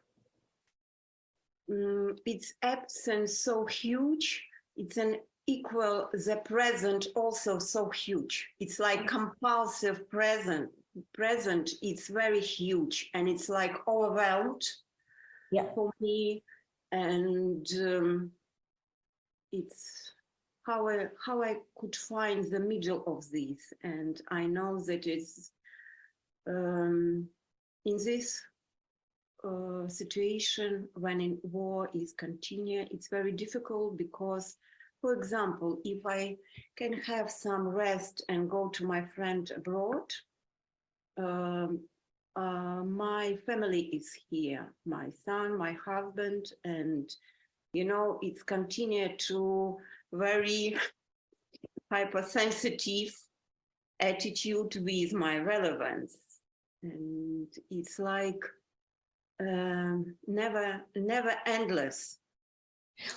Its absence so huge. It's an equal, the present also so huge. It's like compulsive present. It's very huge, and it's like overwhelmed for me. And it's how I could find the middle of this. And I know that it's in this situation, when in war is continuing, it's very difficult because, for example, if I can have some rest and go to my friend abroad, my family is here, my son, my husband, and it's continued to very hypersensitive attitude with my relevance, and it's like never endless.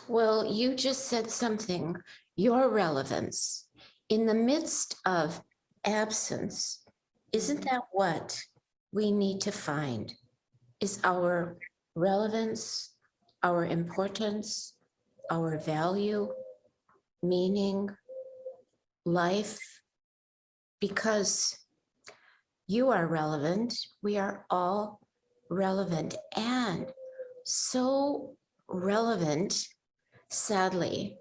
Well, you just said something, your relevance in the midst of absence. Isn't that what we need to find? Is our relevance, our importance, our value, meaning, life? Because you are relevant, we are all relevant, and so relevant, sadly,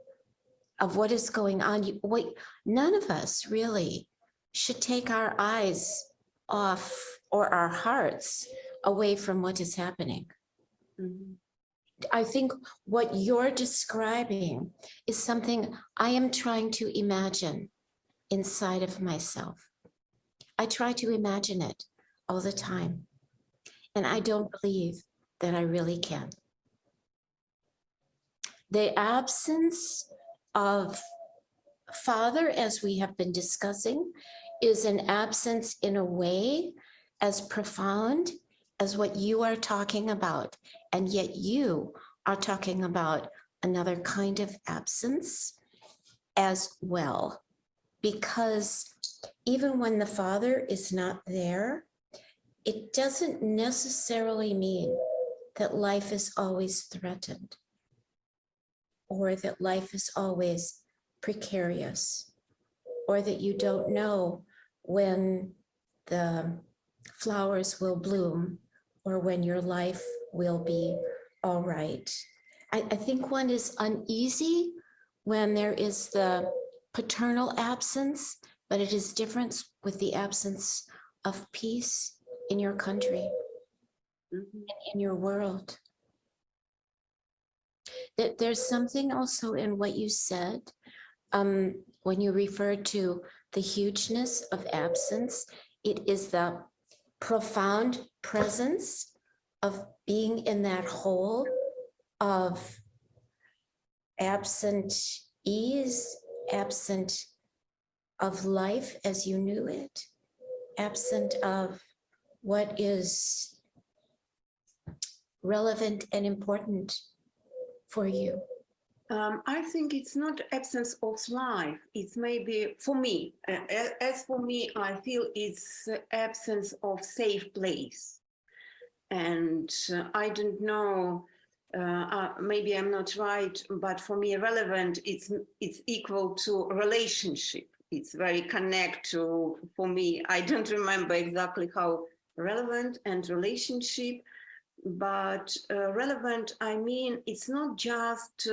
of what is going on. None of us really should take our eyes off or our hearts away from what is happening. Mm-hmm. I think what you're describing is something I am trying to imagine inside of myself. I try to imagine it all the time, and I don't believe that I really can. The absence of Father, as we have been discussing, is an absence in a way as profound as what you are talking about. And yet you are talking about another kind of absence as well. Because even when the Father is not there, it doesn't necessarily mean that life is always threatened or that life is always precarious, or that you don't know when the flowers will bloom or when your life will be all right. I think one is uneasy when there is the paternal absence, but it is different with the absence of peace in your country, Mm-hmm. in your world. There's something also in what you said when you referred to the hugeness of absence. It is the profound presence of being in that hole of absent ease, absent of life as you knew it, absent of what is relevant and important for you. I think it's not absence of life. It's maybe, for me, as for me, I feel it's absence of safe place. And I don't know, maybe I'm not right, but for me, relevant, it's equal to relationship. It's very connect to, for me, I don't remember exactly how relevant and relationship, but relevant, I mean, it's not just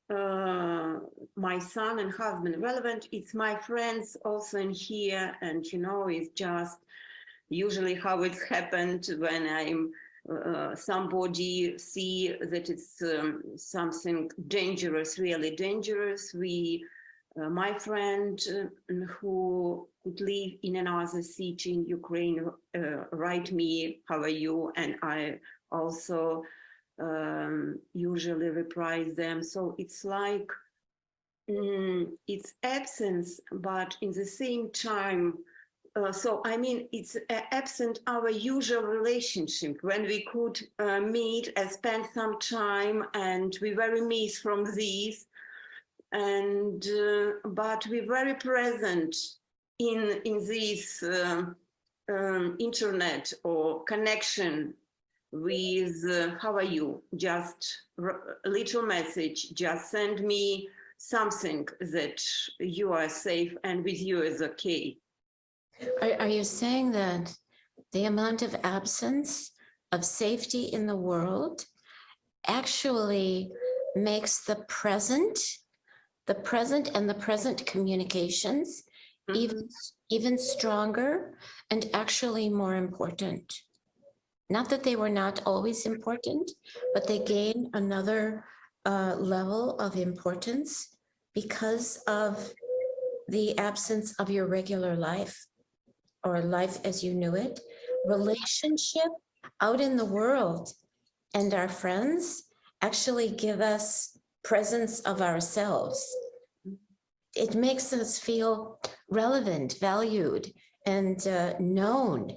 my son and husband. Relevant, it's my friends also in here, and it's just usually how it's happened when I'm somebody see that it's something dangerous, really dangerous. My friend who could live in another city in Ukraine write me, how are you? And I also usually reply them. So it's like, it's absence, but in the same time, so I mean, it's absent our usual relationship when we could meet and spend some time, and we very miss from these, and but we're very present in this internet or connection with how are you? Just a little message, just send me something that you are safe and with you is okay. Are you saying that the amount of absence of safety in the world actually makes the present and the present communications even stronger and actually more important? Not that they were not always important, but they gain another level of importance because of the absence of your regular life or life as you knew it. Relationship out in the world and our friends actually give us presence of ourselves. It makes us feel relevant, valued, and known.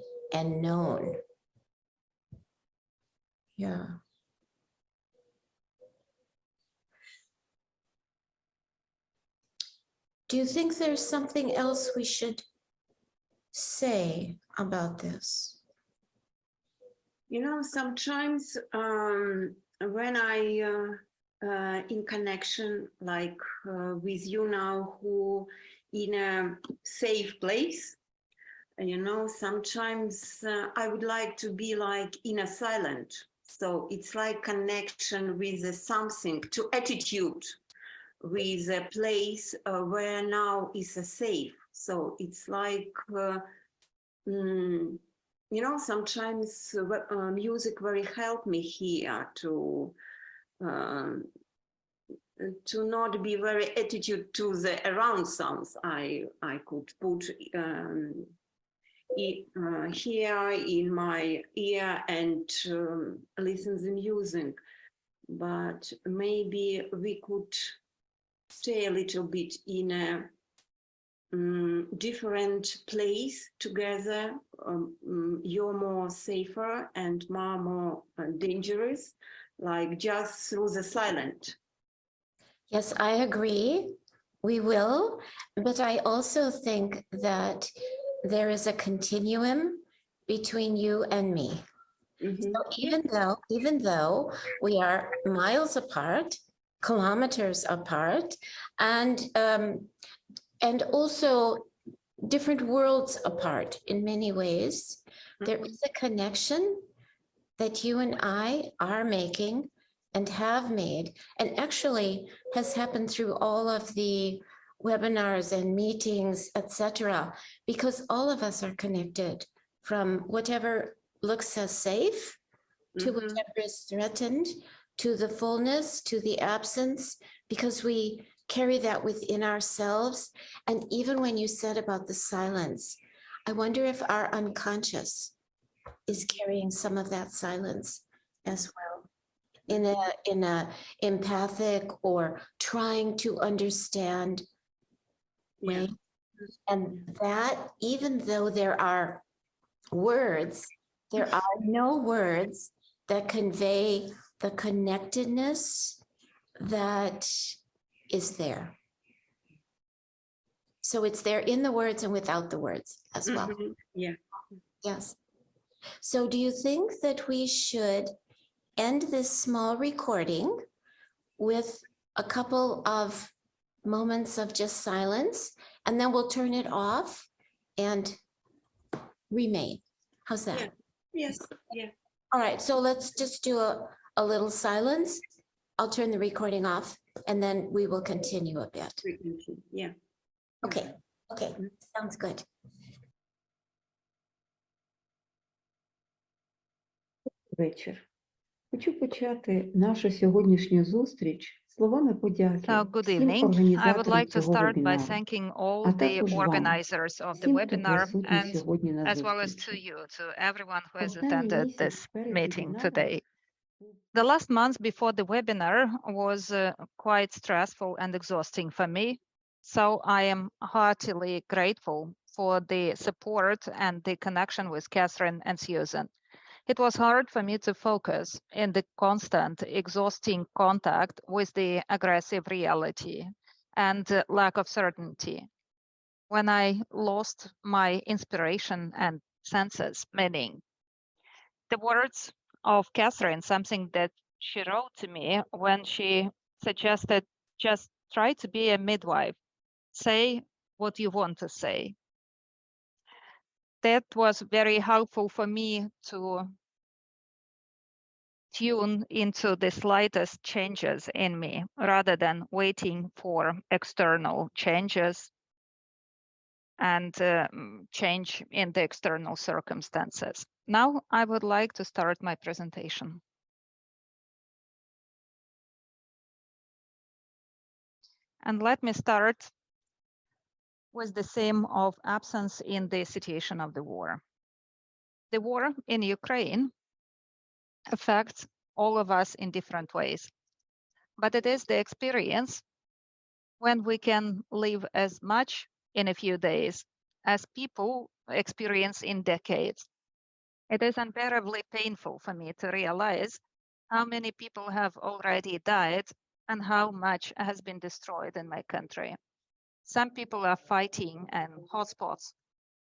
Yeah. Do you think there's something else we should say about this? You know, sometimes when I in connection like with you now, who in a safe place, you know, sometimes I would like to be like in a silent. So it's like connection with something, to attitude with a place where now is a safe. So it's like, you know, sometimes music very help me here to not be very attitude to the around sounds. I could put here in my ear and listen the music, but maybe we could stay a little bit in a different place together. You're more safer and more dangerous, like just through the silent. Yes, I agree. We will, but I also think that there is a continuum between you and me. Mm-hmm. So even though we are miles apart, kilometers apart, and also different worlds apart in many ways, there is a connection that you and I are making and have made, and actually has happened through all of the webinars and meetings, etc., because all of us are connected from whatever looks as safe to whatever is threatened, to the fullness, to the absence, because we carry that within ourselves. And even when you said about the silence, I wonder if our unconscious is carrying some of that silence as well, in a empathic or trying to understand way. And that, even though there are words, there are no words that convey the connectedness that is there. So it's there in the words and without the words as well. Yeah. Yes. So do you think that we should end this small recording with a couple of moments of just silence, and then we'll turn it off and remain? How's that? Yeah. Yes. Yeah. All right, so let's just do a little silence. I'll turn the recording off and then we will continue a bit. Yeah. Okay, okay, sounds good. вечір. Хочу почати нашу сьогоднішню зустріч словами подяки So, good всім evening. I would організаторам like to цього start by вебінару, thanking а all the також вам, organizers of the всім, хто webinar, присутній and сьогодні на as well as to зустрічі. you, to everyone who has Останній attended місяць this перед meeting вебінаром today. The last month before the webinar was quite stressful and exhausting for me, so I am heartily grateful for the support and the connection with Catherine and Susan. It was hard for me to focus in the constant, exhausting contact with the aggressive reality and lack of certainty. When I lost my inspiration and senses meaning. The words of Catherine, something that she wrote to me when she suggested just try to be a midwife, say what you want to say. That was very helpful for me to tune into the slightest changes in me rather than waiting for external changes and change in the external circumstances. Now I would like to start my presentation. And let me start with the theme of absence in the situation of the war. The war in Ukraine affects all of us in different ways, but it is the experience when we can live as much in a few days as people experience in decades. It is unbearably painful for me to realize how many people have already died and how much has been destroyed in my country. Some people are fighting in hotspots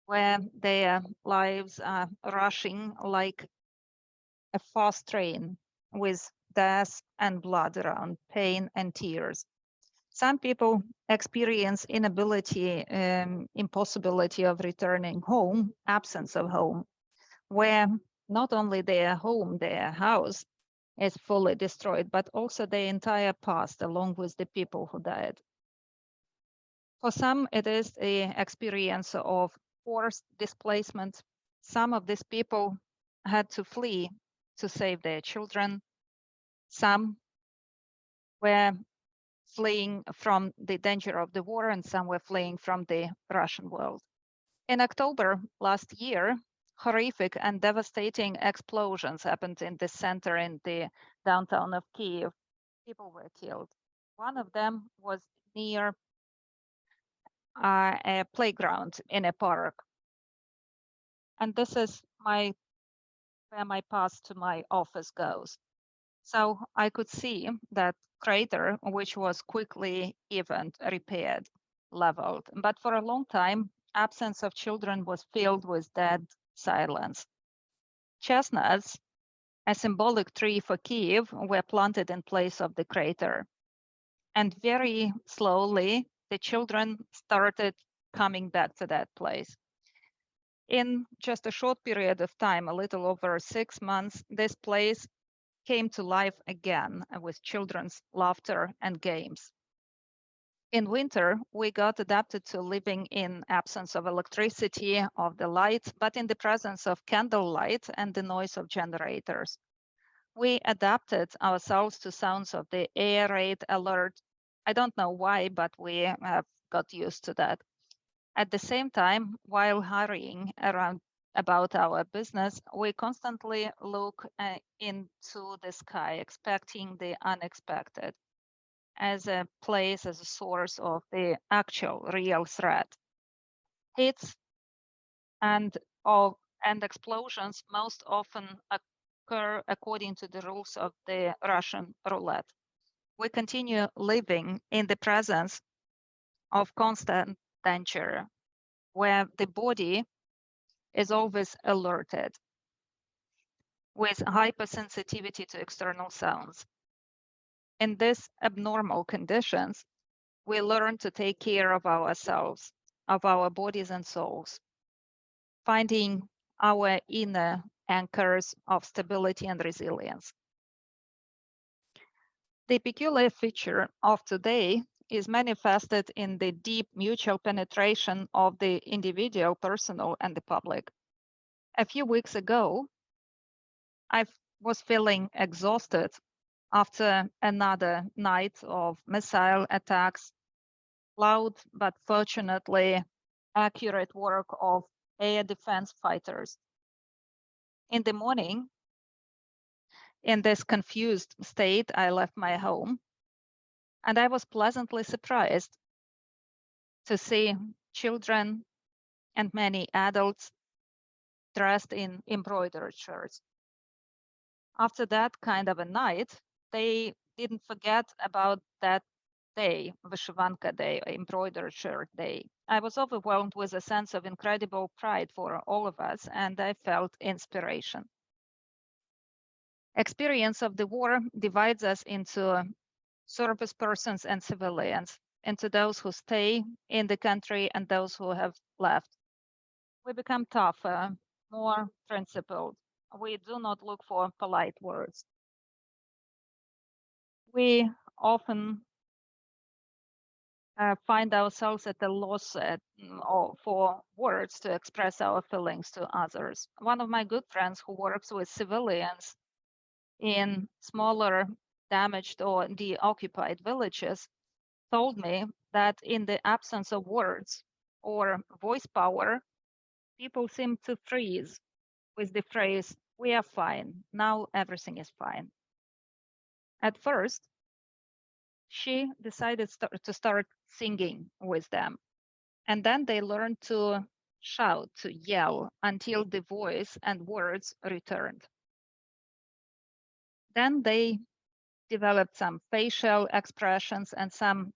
where their lives are rushing like a fast train with death and blood around, pain and tears. Some people experience inability, impossibility of returning home, absence of home, where not only their home, their house is fully destroyed, but also their entire past along with the people who died. For some, it is the experience of forced displacement. Some of these people had to flee to save their children. Some were fleeing from the danger of the war, and some were fleeing from the Russian world. In October last year, horrific and devastating explosions happened in the center in the downtown of Kyiv. People were killed. One of them was near a playground in a park. And this is where my path to my office goes. So I could see that crater, which was quickly even repaired, leveled. But for a long time, absence of children was filled with dead silence. Chestnuts, a symbolic tree for Kyiv, were planted in place of the crater. And very slowly, the children started coming back to that place. In just a short period of time, a little over 6 months, this place came to life again with children's laughter and games. In winter, we got adapted to living in absence of electricity, of the light, but in the presence of candlelight and the noise of generators. We adapted ourselves to sounds of the air raid alert. I don't know why, but we have got used to that. At the same time, while hurrying around about our business, we constantly look into the sky, expecting the unexpected as a place, as a source of the actual real threat. Hits and explosions most often occur according to the rules of the Russian roulette. We continue living in the presence of constant danger, where the body is always alerted with hypersensitivity to external sounds. In these abnormal conditions, we learn to take care of ourselves, of our bodies and souls, finding our inner anchors of stability and resilience. The peculiar feature of today is manifested in the deep mutual penetration of the individual, personal, and the public. A few weeks ago, I was feeling exhausted after another night of missile attacks, loud but fortunately accurate work of air defense fighters. In the morning, in this confused state, I left my home, and I was pleasantly surprised to see children and many adults dressed in embroidered shirts. After that kind of a night, they didn't forget about that day, Vyshivanka Day, embroidered shirt day. I was overwhelmed with a sense of incredible pride for all of us, and I felt inspiration. Experience of the war divides us into service persons and civilians, into those who stay in the country and those who have left. We become tougher, more principled. We do not look for polite words. We often find ourselves at a loss for words to express our feelings to others. One of my good friends who works with civilians in smaller damaged or deoccupied villages told me that in the absence of words or voice power, people seem to freeze with the phrase, "We are fine, now everything is fine." At first, she decided to start singing with them. And then they learned to shout, to yell until the voice and words returned. Then they developed some facial expressions and some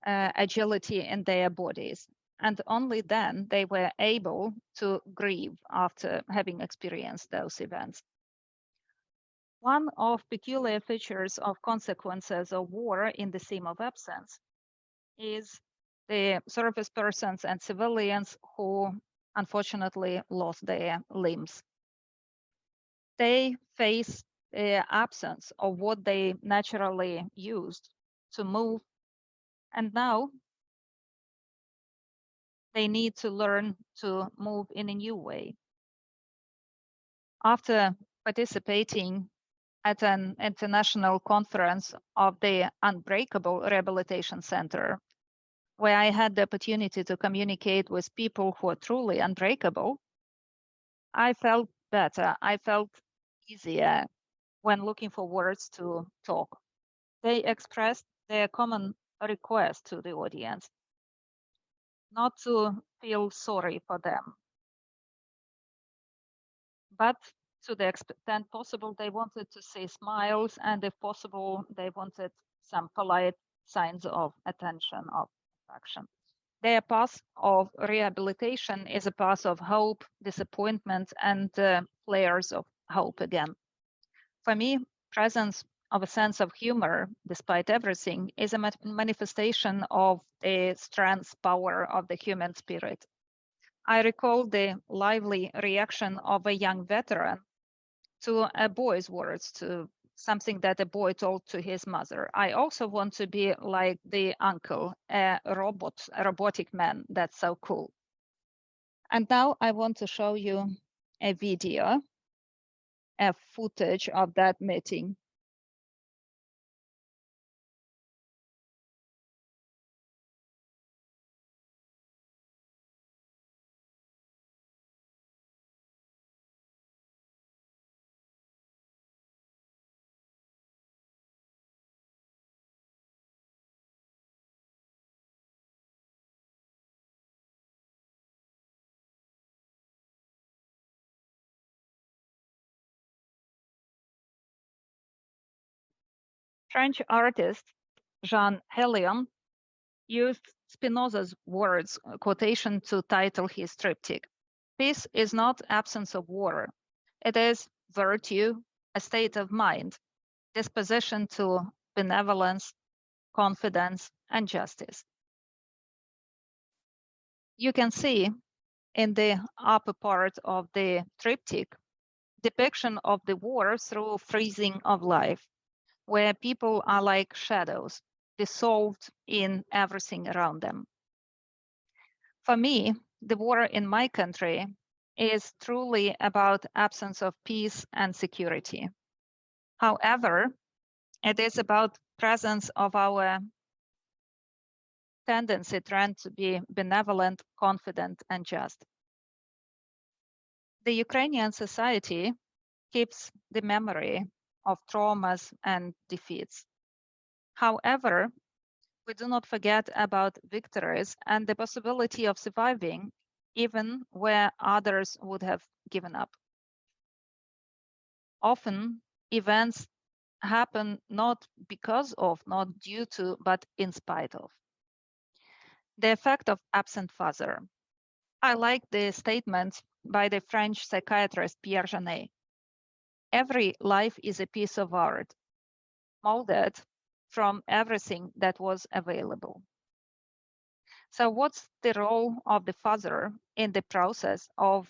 agility in their bodies. And only then they were able to grieve after having experienced those events. One of peculiar features of consequences of war in the theme of absence is the service persons and civilians who unfortunately lost their limbs. They face the absence of what they naturally used to move, and now they need to learn to move in a new way. After participating at an international conference of the Unbreakable Rehabilitation Center, where I had the opportunity to communicate with people who are truly unbreakable, I felt better. I felt easier when looking for words to talk. They expressed their common request to the audience, not to feel sorry for them, but to the extent possible, they wanted to see smiles, and if possible, they wanted some polite signs of attention, of affection. Their path of rehabilitation is a path of hope, disappointment, and flares of hope again. For me, presence of a sense of humor, despite everything, is a manifestation of the strength, power of the human spirit. I recall the lively reaction of a young veteran to a boy's words, to something that a boy told to his mother. I also want to be like the uncle, a robotic man. That's so cool. And now I want to show you a video, a footage of that meeting. French artist Jean Helion used Spinoza's words quotation to title his triptych. Peace is not absence of war. It is virtue, a state of mind, disposition to benevolence, confidence, and justice. You can see in the upper part of the triptych depiction of the war through freezing of life, where people are like shadows, dissolved in everything around them. For me, the war in my country is truly about absence of peace and security. However, it is about presence of our tendency trend to be benevolent, confident, and just. The Ukrainian society keeps the memory of traumas and defeats. However, we do not forget about victories and the possibility of surviving even where others would have given up. Often, events happen not because of, not due to, but in spite of. The effect of absent father. I like the statement by the French psychiatrist Pierre Janet. Every life is a piece of art, molded from everything that was available. So what's the role of the father in the process of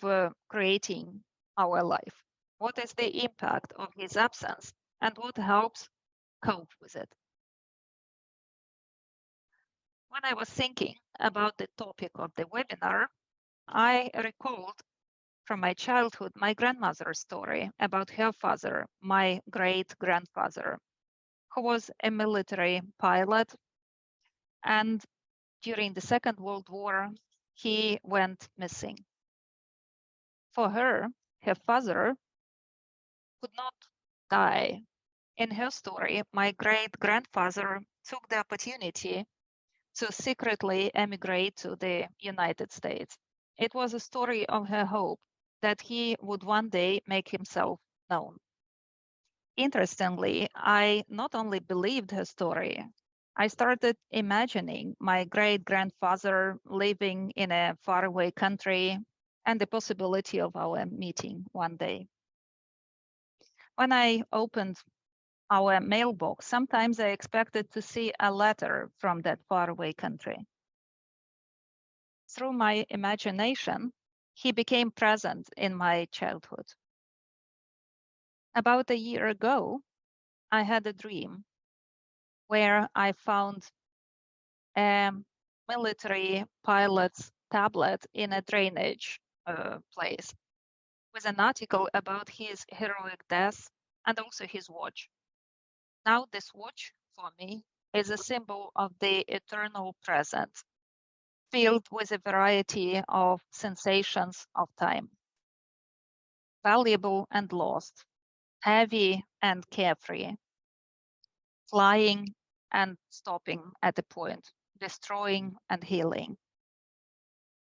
creating our life? What is the impact of his absence and what helps cope with it? When I was thinking about the topic of the webinar, I recalled from my childhood my grandmother's story about her father, my great-grandfather, who was a military pilot, and during the Second World War, he went missing. For her father could not die. In her story, my great-grandfather took the opportunity to secretly emigrate to the United States. It was a story of her hope that he would one day make himself known. Interestingly, I not only believed her story, I started imagining my great-grandfather living in a faraway country and the possibility of our meeting one day. When I opened our mailbox, sometimes I expected to see a letter from that faraway country. Through my imagination, he became present in my childhood. About a year ago, I had a dream where I found a military pilot's tablet in a drainage place with an article about his heroic death and also his watch. Now this watch, for me, is a symbol of the eternal present, filled with a variety of sensations of time. Valuable and lost, heavy and carefree, flying and stopping at a point, destroying and healing.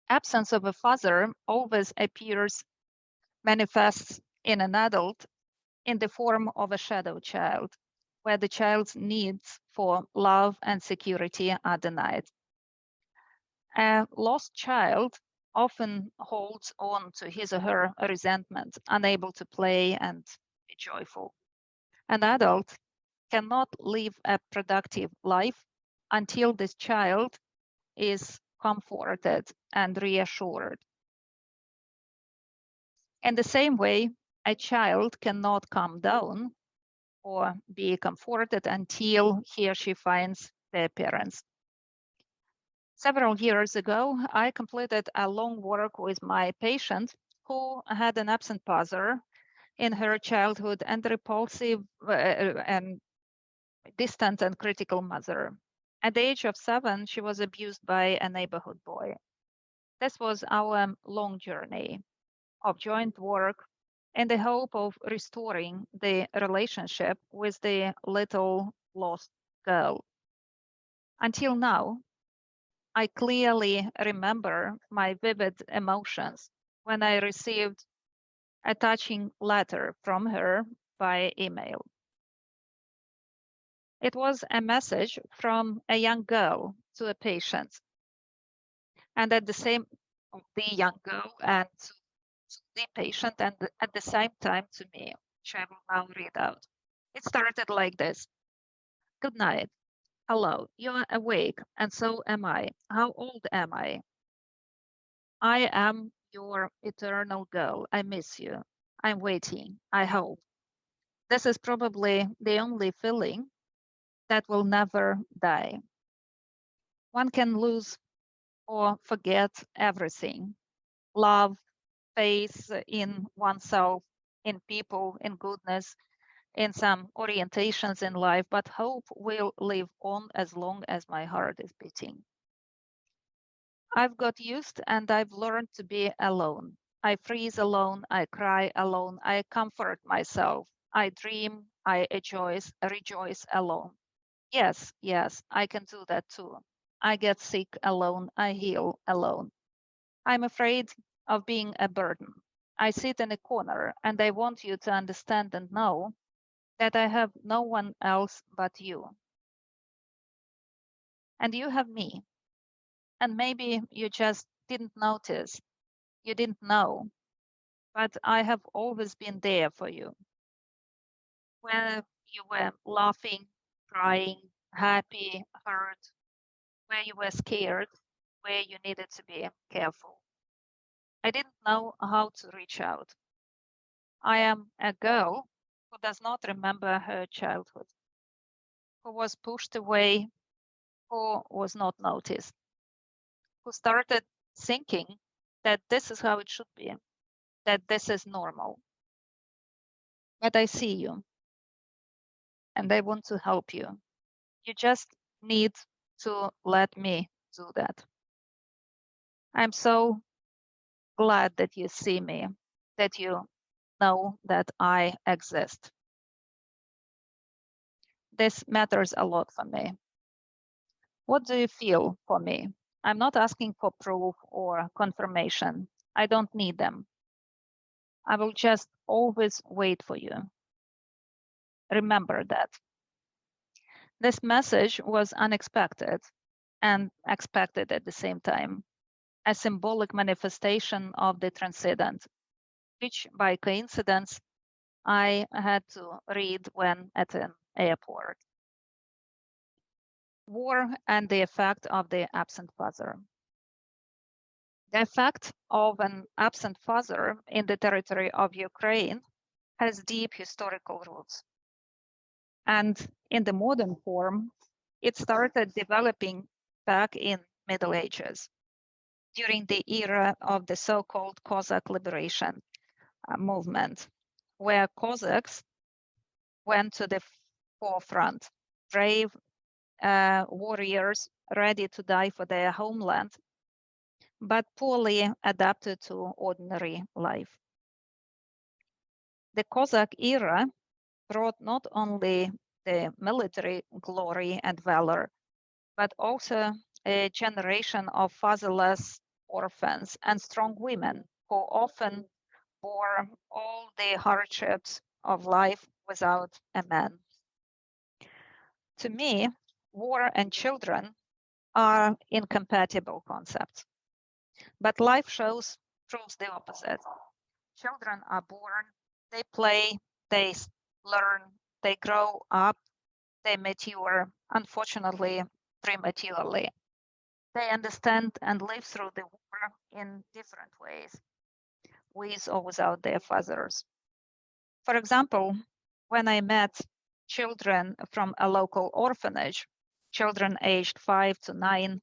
Absence of a father always manifests in an adult in the form of a shadow child, where the child's needs for love and security are denied. A lost child often holds on to his or her resentment, unable to play and be joyful. An adult cannot live a productive life until this child is comforted and reassured. In the same way, a child cannot calm down or be comforted until he or she finds their parents. Several years ago, I completed a long work with my patient who had an absent father in her childhood and repulsive and distant and critical mother. At the age of 7, she was abused by a neighborhood boy. This was our long journey of joint work in the hope of restoring the relationship with the little lost girl. Until now, I clearly remember my vivid emotions when I received a touching letter from her by email. It was a message from a young girl to a patient, and the young girl and to the patient, and at the same time to me, which I will now read out. It started like this. Good night. Hello, you are awake, and so am I. How old am I? I am your eternal girl. I miss you. I'm waiting. I hope. This is probably the only feeling that will never die. One can lose or forget everything. Love, faith in oneself, in people, in goodness, in some orientations in life, but hope will live on as long as my heart is beating. I've got used and I've learned to be alone. I freeze alone, I cry alone, I comfort myself, I dream, I rejoice alone. Yes, I can do that too. I get sick alone, I heal alone. I'm afraid of being a burden. I sit in a corner and I want you to understand and know that I have no one else but you. And you have me. And maybe you just didn't notice, you didn't know, but I have always been there for you. Where you were laughing, crying, happy, hurt, where you were scared, where you needed to be careful. I didn't know how to reach out. I am a girl who does not remember her childhood, who was pushed away, who was not noticed, who started thinking that this is how it should be, that this is normal. But I see you, and I want to help you. You just need to let me do that. I'm so glad that you see me, that you know that I exist. This matters a lot for me. What do you feel for me? I'm not asking for proof or confirmation. I don't need them. I will just always wait for you. Remember that. This message was unexpected and expected at the same time, a symbolic manifestation of the transcendent, which by coincidence I had to read when at an airport. War and the effect of the absent father. The effect of an absent father in the territory of Ukraine has deep historical roots. And in the modern form, it started developing back in Middle Ages, during the era of the so-called Cossack liberation movement, where Cossacks went to the forefront, brave warriors ready to die for their homeland, but poorly adapted to ordinary life. The Cossack era brought not only the military glory and valor, but also a generation of fatherless orphans and strong women who often bore all the hardships of life without a man. To me, war and children are incompatible concepts, but life proves the opposite. Children are born, they play, they learn, they grow up, they mature, unfortunately, prematurely. They understand and live through the war in different ways, with or without their fathers. For example, when I met children from a local orphanage, children aged 5 to 9,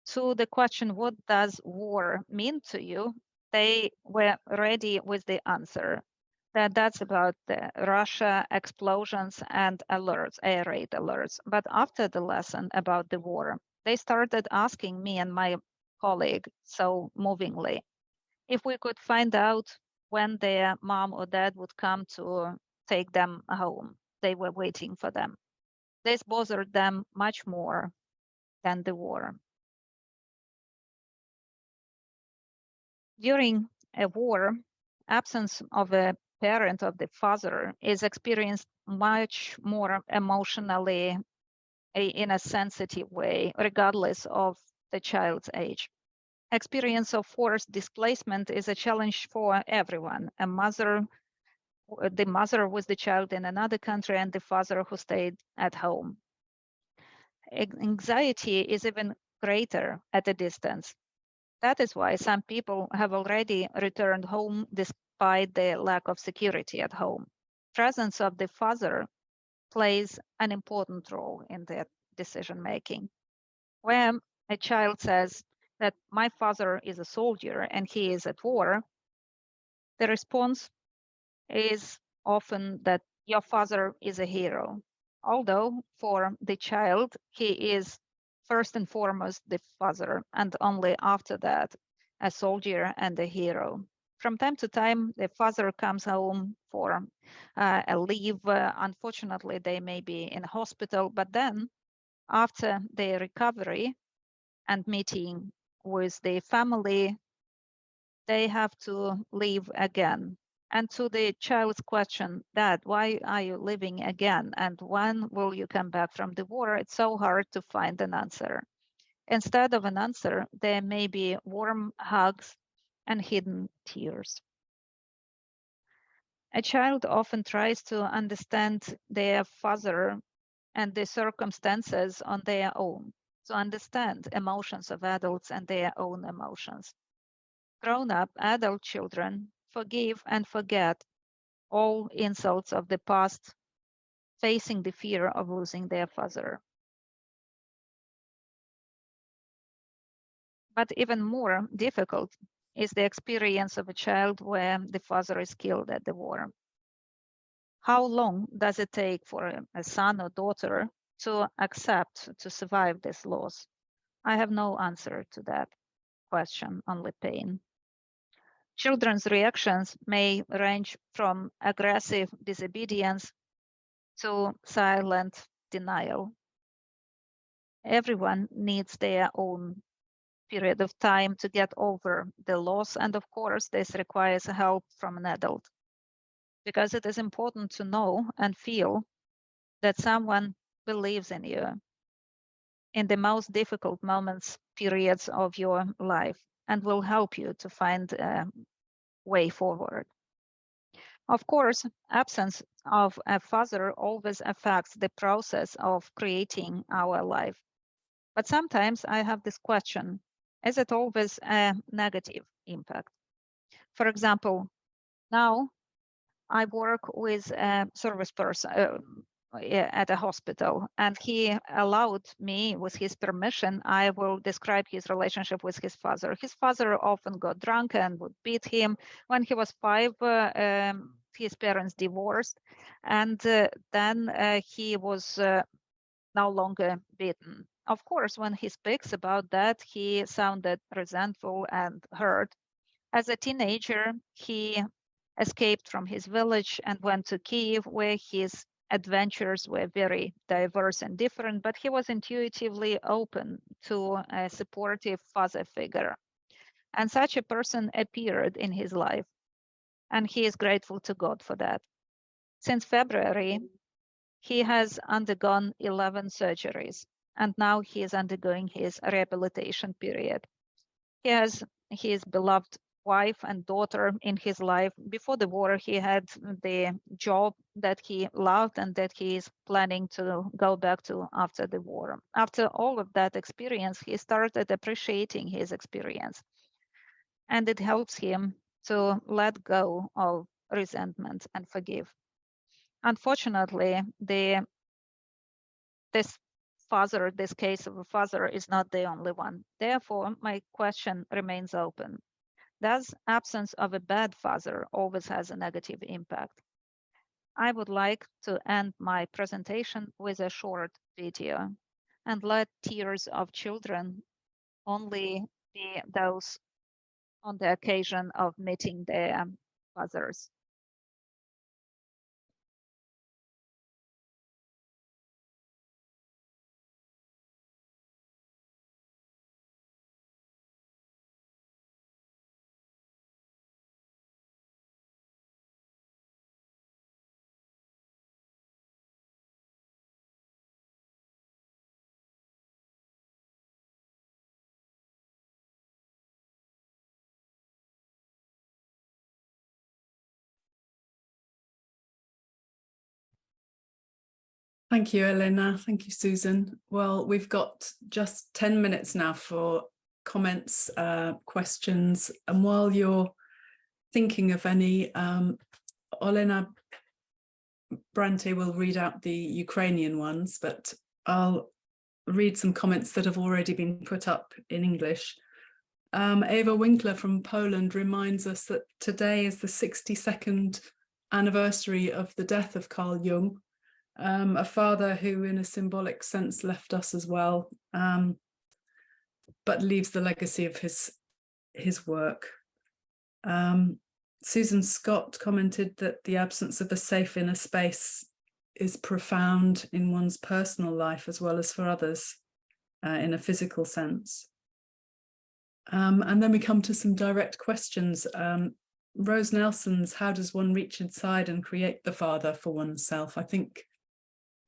to the question, what does war mean to you? They were ready with the answer. That's about the Russia explosions and alerts, air raid alerts. But after the lesson about the war, they started asking me and my colleague so movingly if we could find out when their mom or dad would come to take them home. They were waiting for them. This bothered them much more than the war. During a war, absence of a parent, of the father, is experienced much more emotionally in a sensitive way, regardless of the child's age. Experience of forced displacement is a challenge for everyone. The mother with the child in another country and the father who stayed at home. Anxiety is even greater at a distance. That is why some people have already returned home despite the lack of security at home. Presence of the father plays an important role in their decision making. When a child says that my father is a soldier and he is at war, the response is often that your father is a hero, although for the child, he is first and foremost the father, and only after that, a soldier and a hero. From time to time, the father comes home for a leave. Unfortunately, they may be in a hospital, but then after their recovery and meeting with the family, they have to leave again. And to the child's question, Dad, why are you leaving again? And when will you come back from the war? It's so hard to find an answer. Instead of an answer, there may be warm hugs and hidden tears. A child often tries to understand their father and the circumstances on their own, to understand emotions of adults and their own emotions. Grown-up adult children forgive and forget all insults of the past, facing the fear of losing their father. But even more difficult is the experience of a child where the father is killed at the war. How long does it take for a son or daughter to accept, to survive this loss? I have no answer to that question, only pain. Children's reactions may range from aggressive disobedience to silent denial. Everyone needs their own period of time to get over the loss, and of course, this requires help from an adult, because it is important to know and feel that someone believes in you in the most difficult moments, periods of your life, and will help you to find a way forward. Of course, absence of a father always affects the process of creating our life. But sometimes I have this question, is it always a negative impact? For example, now I work with a service person at a hospital, and he allowed me, with his permission, I will describe his relationship with his father. His father often got drunk and would beat him. When he was 5, his parents divorced, and then he was no longer beaten. Of course, when he speaks about that, he sounded resentful and hurt. As a teenager, he escaped from his village and went to Kiev, where his adventures were very diverse and different, but he was intuitively open to a supportive father figure. And such a person appeared in his life, and he is grateful to God for that. Since February, he has undergone 11 surgeries, and now he is undergoing his rehabilitation period. He has his beloved wife and daughter in his life. Before the war, he had the job that he loved and that he is planning to go back to after the war. After all of that experience, he started appreciating his experience, and it helps him to let go of resentment and forgive. Unfortunately, this case of a father is not the only one. Therefore, my question remains open. Does absence of a bad father always has a negative impact? I would like to end my presentation with a short video and let tears of children only be those on the occasion of meeting their fathers. Thank you, Elena. Thank you, Susan. Well, we've got just 10 minutes now for comments, questions. And while you're thinking of any, Elena Brante will read out the Ukrainian ones, but I'll read some comments that have already been put up in English. Eva Winkler from Poland reminds us that today is the 62nd anniversary of the death of Carl Jung, a father who in a symbolic sense left us as well, but leaves the legacy of his work. Susan Scott commented that the absence of a safe inner space is profound in one's personal life as well as for others in a physical sense. And then we come to some direct questions. Rose Nelson's, how does one reach inside and create the father for oneself? I think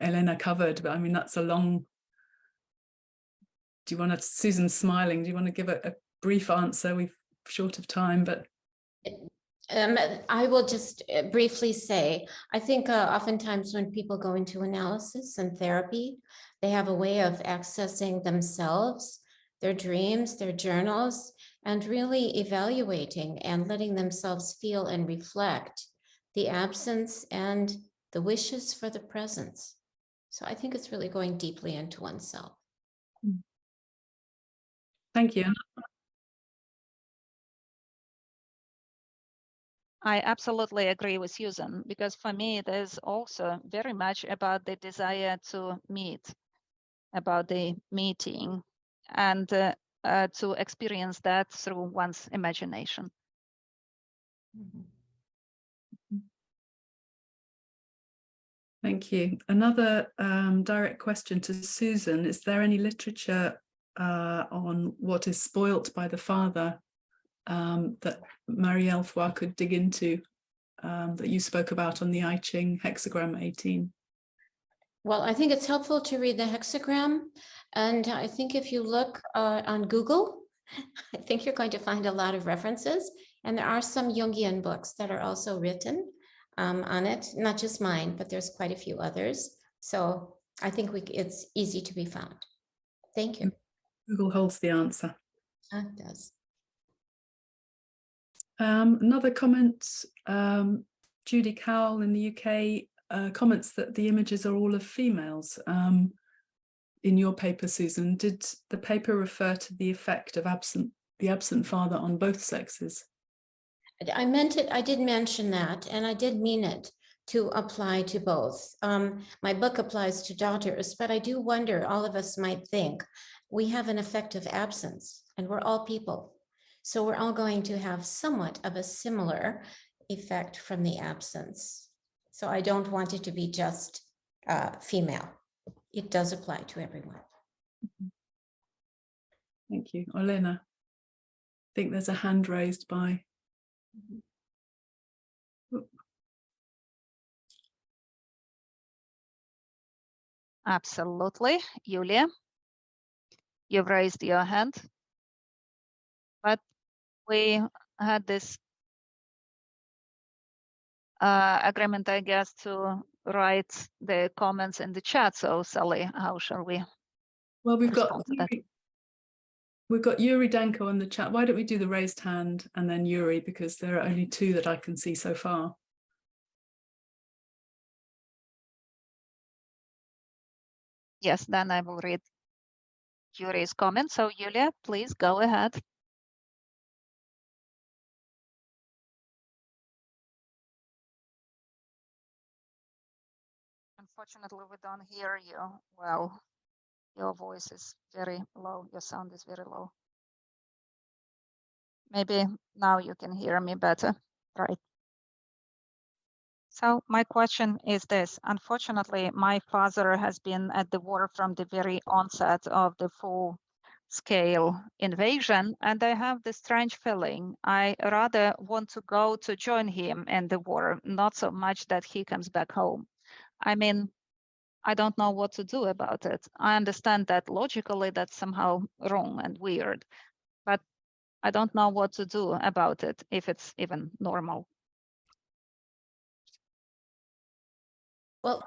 Elena covered, but I mean, that's a long... Do you want to, Susan's smiling, do you want to give a brief answer? We're short of time, but... I will just briefly say, I think oftentimes when people go into analysis and therapy, they have a way of accessing themselves, their dreams, their journals, and really evaluating and letting themselves feel and reflect the absence and the wishes for the presence. So I think it's really going deeply into oneself. Thank you. I absolutely agree with Susan, because for me, it is also very much about the desire to meet, about the meeting, and to experience that through one's imagination. Thank you. Another direct question to Susan. Is there any literature on what is spoilt by the father that Marielle Foy could dig into, that you spoke about on the I Ching hexagram 18? Well, I think it's helpful to read the hexagram. And I think if you look on Google, I think you're going to find a lot of references. And there are some Jungian books that are also written on it, not just mine, but there's quite a few others. So I think it's easy to be found. Thank you. Google holds the answer. It does. Another comment, Judy Cowell in the UK comments that the images are all of females. In your paper, Susan, did the paper refer to the effect of the absent father on both sexes? I meant it, I did mention that, and I did mean it to apply to both. My book applies to daughters, but I do wonder, all of us might think, we have an effect of absence, and we're all people. So we're all going to have somewhat of a similar effect from the absence. So I don't want it to be just female. It does apply to everyone. Thank you. Elena, I think there's a hand raised by... Absolutely. Julia, you've raised your hand. But we had this agreement, I guess, to write the comments in the chat. So, Sally, how shall we? Well, we've got Yuri Danko in the chat. Why don't we do the raised hand and then Yuri, because there are only two that I can see so far. Yes, then I will read Yuri's comment. So, Julia, please go ahead. Unfortunately, we don't hear you well. Your voice is very low. Your sound is very low. Maybe now you can hear me better, right? So my question is this. Unfortunately, my father has been at the war from the very onset of the full-scale invasion, and I have this strange feeling. I rather want to go to join him in the war, not so much that he comes back home. I mean, I don't know what to do about it. I understand that logically that's somehow wrong and weird, but I don't know what to do about it, if it's even normal. Well,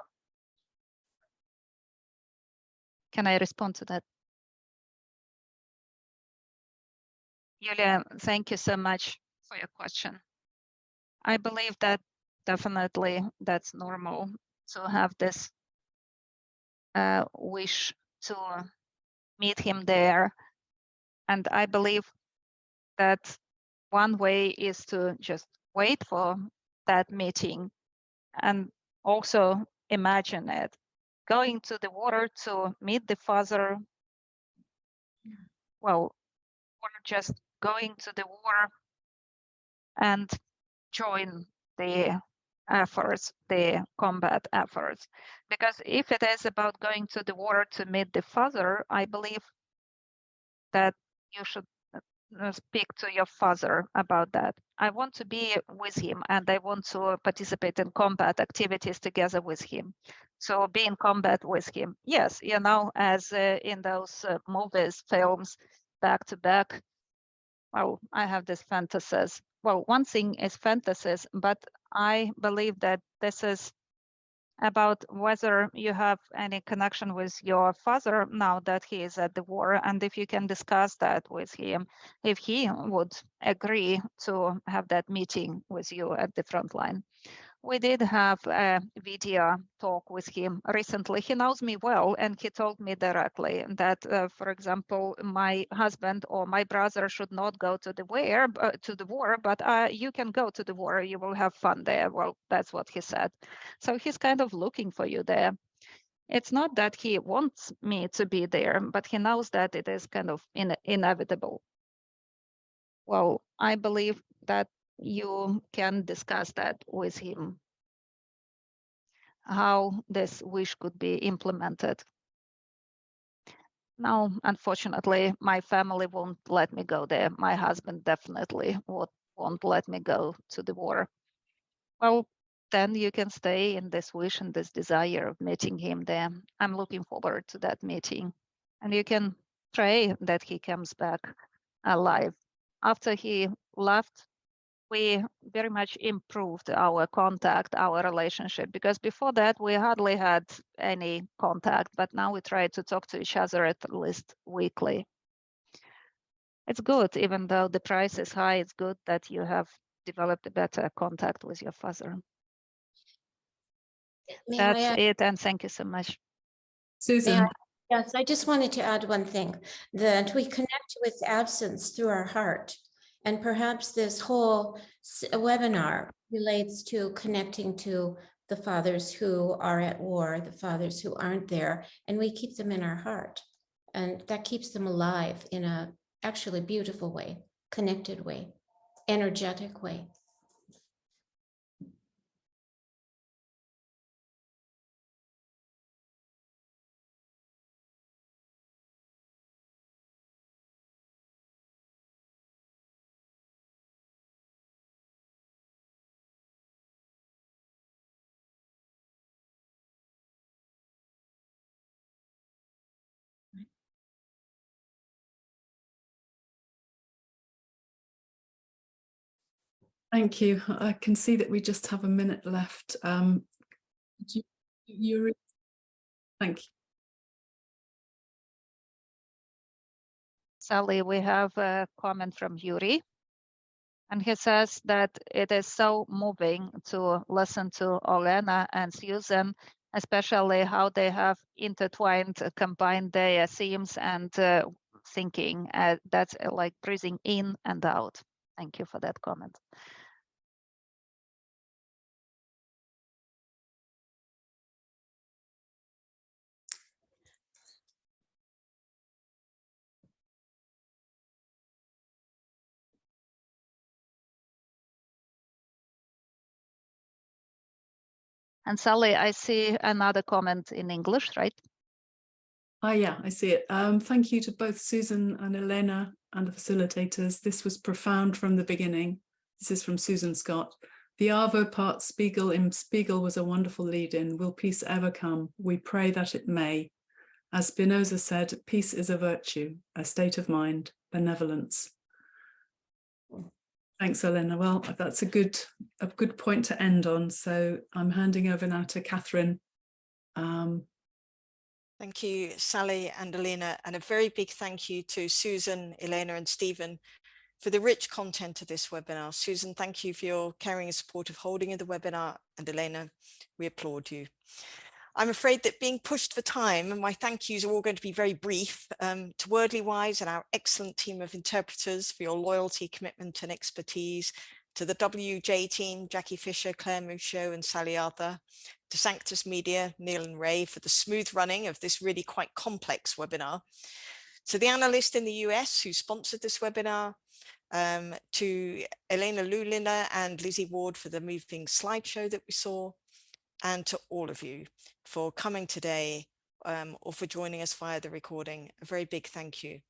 can I respond to that? Julia, thank you so much for your question. I believe that definitely that's normal to have this wish to meet him there. And I believe that one way is to just wait for that meeting And also imagine it, going to the water to meet the father, well, or just going to the water and join the efforts, the combat efforts. Because if it is about going to the water to meet the father, I believe that you should speak to your father about that. I want to be with him and I want to participate in combat activities together with him. So be in combat with him. Yes, you know, as in those movies, films, back to back. Well, I have these fantasies. Well, one thing is fantasies, but I believe that this is about whether you have any connection with your father now that he is at the war, and if you can discuss that with him, if he would agree to have that meeting with you at the front line. We did have a video talk with him recently. He knows me well, and he told me directly that, for example, my husband or my brother should not go to the war, but you can go to the war. You will have fun there. Well, that's what he said. So he's kind of looking for you there. It's not that he wants me to be there, but he knows that it is kind of inevitable. Well, I believe that you can discuss that with him, how this wish could be implemented. Now, unfortunately, my family won't let me go there. My husband definitely won't let me go to the war. Well, then you can stay in this wish and this desire of meeting him there. I'm looking forward to that meeting. And you can pray that he comes back alive. After he left, we very much improved our contact, our relationship, because before that we hardly had any contact, but now we try to talk to each other at least weekly. It's good, even though the price is high, it's good that you have developed a better contact with your father. That's it, and thank you so much. Susan. Yes, I just wanted to add one thing, that we connect with absence through our heart. And perhaps this whole webinar relates to connecting to the fathers who are at war, the fathers who aren't there, and we keep them in our heart. And that keeps them alive in a actually beautiful way, connected way, energetic way. Thank you. I can see that we just have a minute left. Thank you. Sally, we have a comment from Yuri, and he says that it is so moving to listen to Elena and Susan, especially how they have intertwined, combined their themes and thinking. That's like breathing in and out. Thank you for that comment. And Sally, I see another comment in English, right? Yeah, I see it. Thank you to both Susan and Elena and the facilitators. This was profound from the beginning. This is from Susan Scott. The Arvo part Spiegel in Spiegel was a wonderful lead-in. Will peace ever come? We pray that it may. As Spinoza said, peace is a virtue, a state of mind, benevolence. Thanks, Elena. Well, that's a good point to end on. So I'm handing over now to Catherine. Thank you, Sally and Elena, and a very big thank you to Susan, Elena and Stephen for the rich content of this webinar. Susan, thank you for your caring and supportive holding of the webinar, and Elena, we applaud you. I'm afraid that being pushed for time, and my thank yous are all going to be very brief, to Wordly Wise and our excellent team of interpreters for your loyalty, commitment and expertise, to the WJ team, Jackie Fisher, Claire Mouchot and Sally Arthur, to Sanctus Media, Neil and Ray for the smooth running of this really quite complex webinar, to the analyst in the US who sponsored this webinar, to Elena Liulina and Lizzie Ward for the moving slideshow that we saw, and to all of you for coming today or for joining us via the recording. A very big thank you.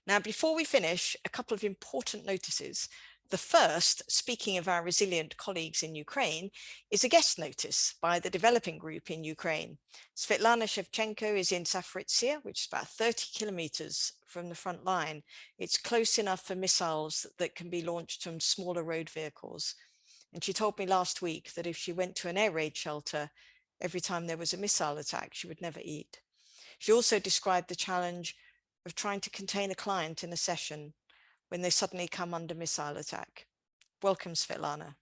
Now, before we finish, a couple of important notices. The first, speaking of our resilient colleagues in Ukraine, is a guest notice by the developing group in Ukraine. Svetlana Shevchenko is in Safaritsia, which is about 30 kilometers from the front line. It's close enough for missiles that can be launched from smaller road vehicles. And she told me last week that if she went to an air raid shelter, every time there was a missile attack, she would never eat. She also described the challenge of trying to contain a client in a session when they suddenly come under missile attack. Welcome, Svetlana.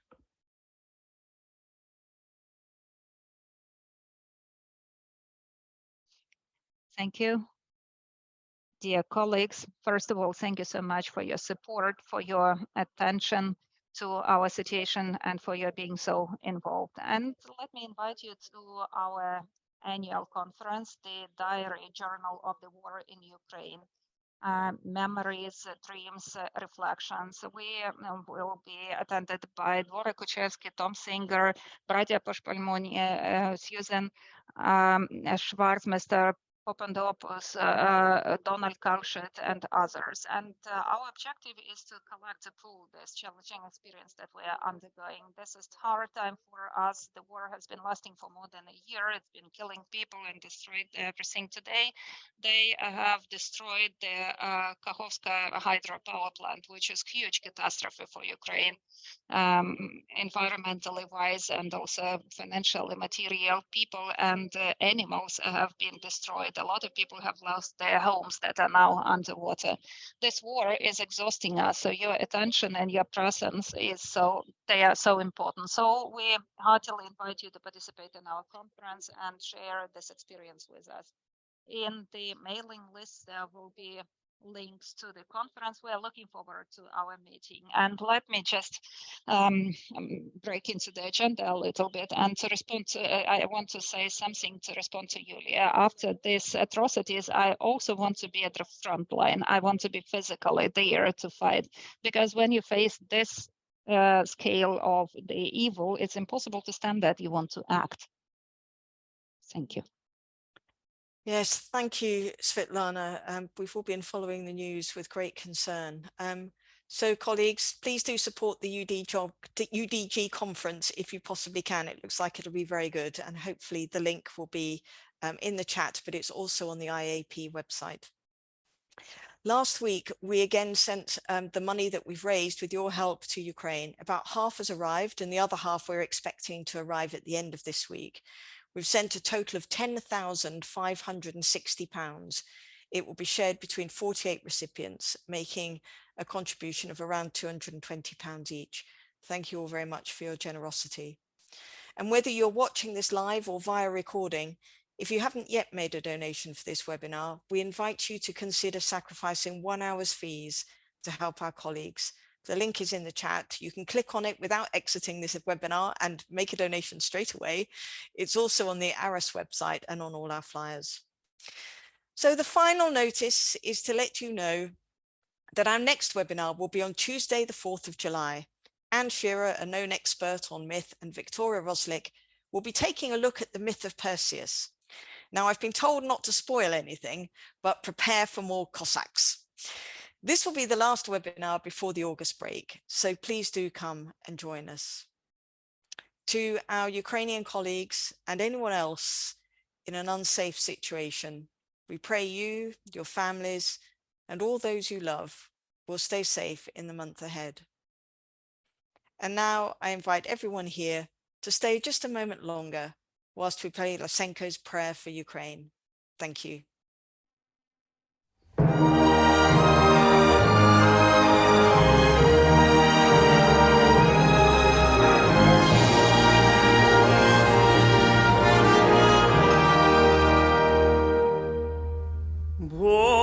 Thank you. Dear colleagues, first of all, thank you so much for your support, for your attention to our situation, and for your being so involved. And let me invite you to our annual conference, the Diary Journal of the War in Ukraine. Memories, dreams, reflections. We will be attended by Dvora Kuchevsky, Tom Singer, Bratia Poshpalmoni, Susan Schwartz, Mr. Popandopoulos, Donald Kalshet, and others. And our objective is to collect a pool this challenging experience that we are undergoing. This is a hard time for us. The war has been lasting for more than a year. It's been killing people and destroyed everything today. They have destroyed the Kakhovska hydropower plant, which is a huge catastrophe for Ukraine, environmentally wise, and also financially, material. People and animals have been destroyed. A lot of people have lost their homes that are now underwater. This war is exhausting us, so your attention and your presence they are so important. So we heartily invite you to participate in our conference and share this experience with us. In the mailing list, there will be links to the conference. We are looking forward to our meeting. And let me just break into the agenda a little bit. And to respond to, I want to say something to respond to Yulia. After these atrocities, I also want to be at the front line. I want to be physically there to fight. Because when you face this scale of the evil, it's impossible to stand that. You want to act. Thank you. Yes, thank you, Svetlana. We've all been following the news with great concern. So colleagues, please do support the UDG conference if you possibly can. It looks like it'll be very good, and hopefully the link will be in the chat, but it's also on the IAP website. Last week, we again sent the money that we've raised with your help to Ukraine. About half has arrived, and the other half we're expecting to arrive at the end of this week. We've sent a total of £10,560. It will be shared between 48 recipients, making a contribution of around £220 each. Thank you all very much for your generosity. And whether you're watching this live or via recording, if you haven't yet made a donation for this webinar, we invite you to consider sacrificing 1 hour's fees to help our colleagues. The link is in the chat. You can click on it without exiting this webinar and make a donation straight away. It's also on the ARAS website and on all our flyers. So the final notice is to let you know that our next webinar will be on Tuesday, the 4th of July. Anne Shearer, a known expert on myth, and Victoria Roslick will be taking a look at the myth of Perseus. Now, I've been told not to spoil anything, but prepare for more Cossacks. This will be the last webinar before the August break, so please do come and join us. To our Ukrainian colleagues and anyone else in an unsafe situation, we pray you, your families, and all those you love will stay safe in the month ahead. And now I invite everyone here to stay just a moment longer whilst we play Lysenko's prayer for Ukraine. Thank you. Whoa.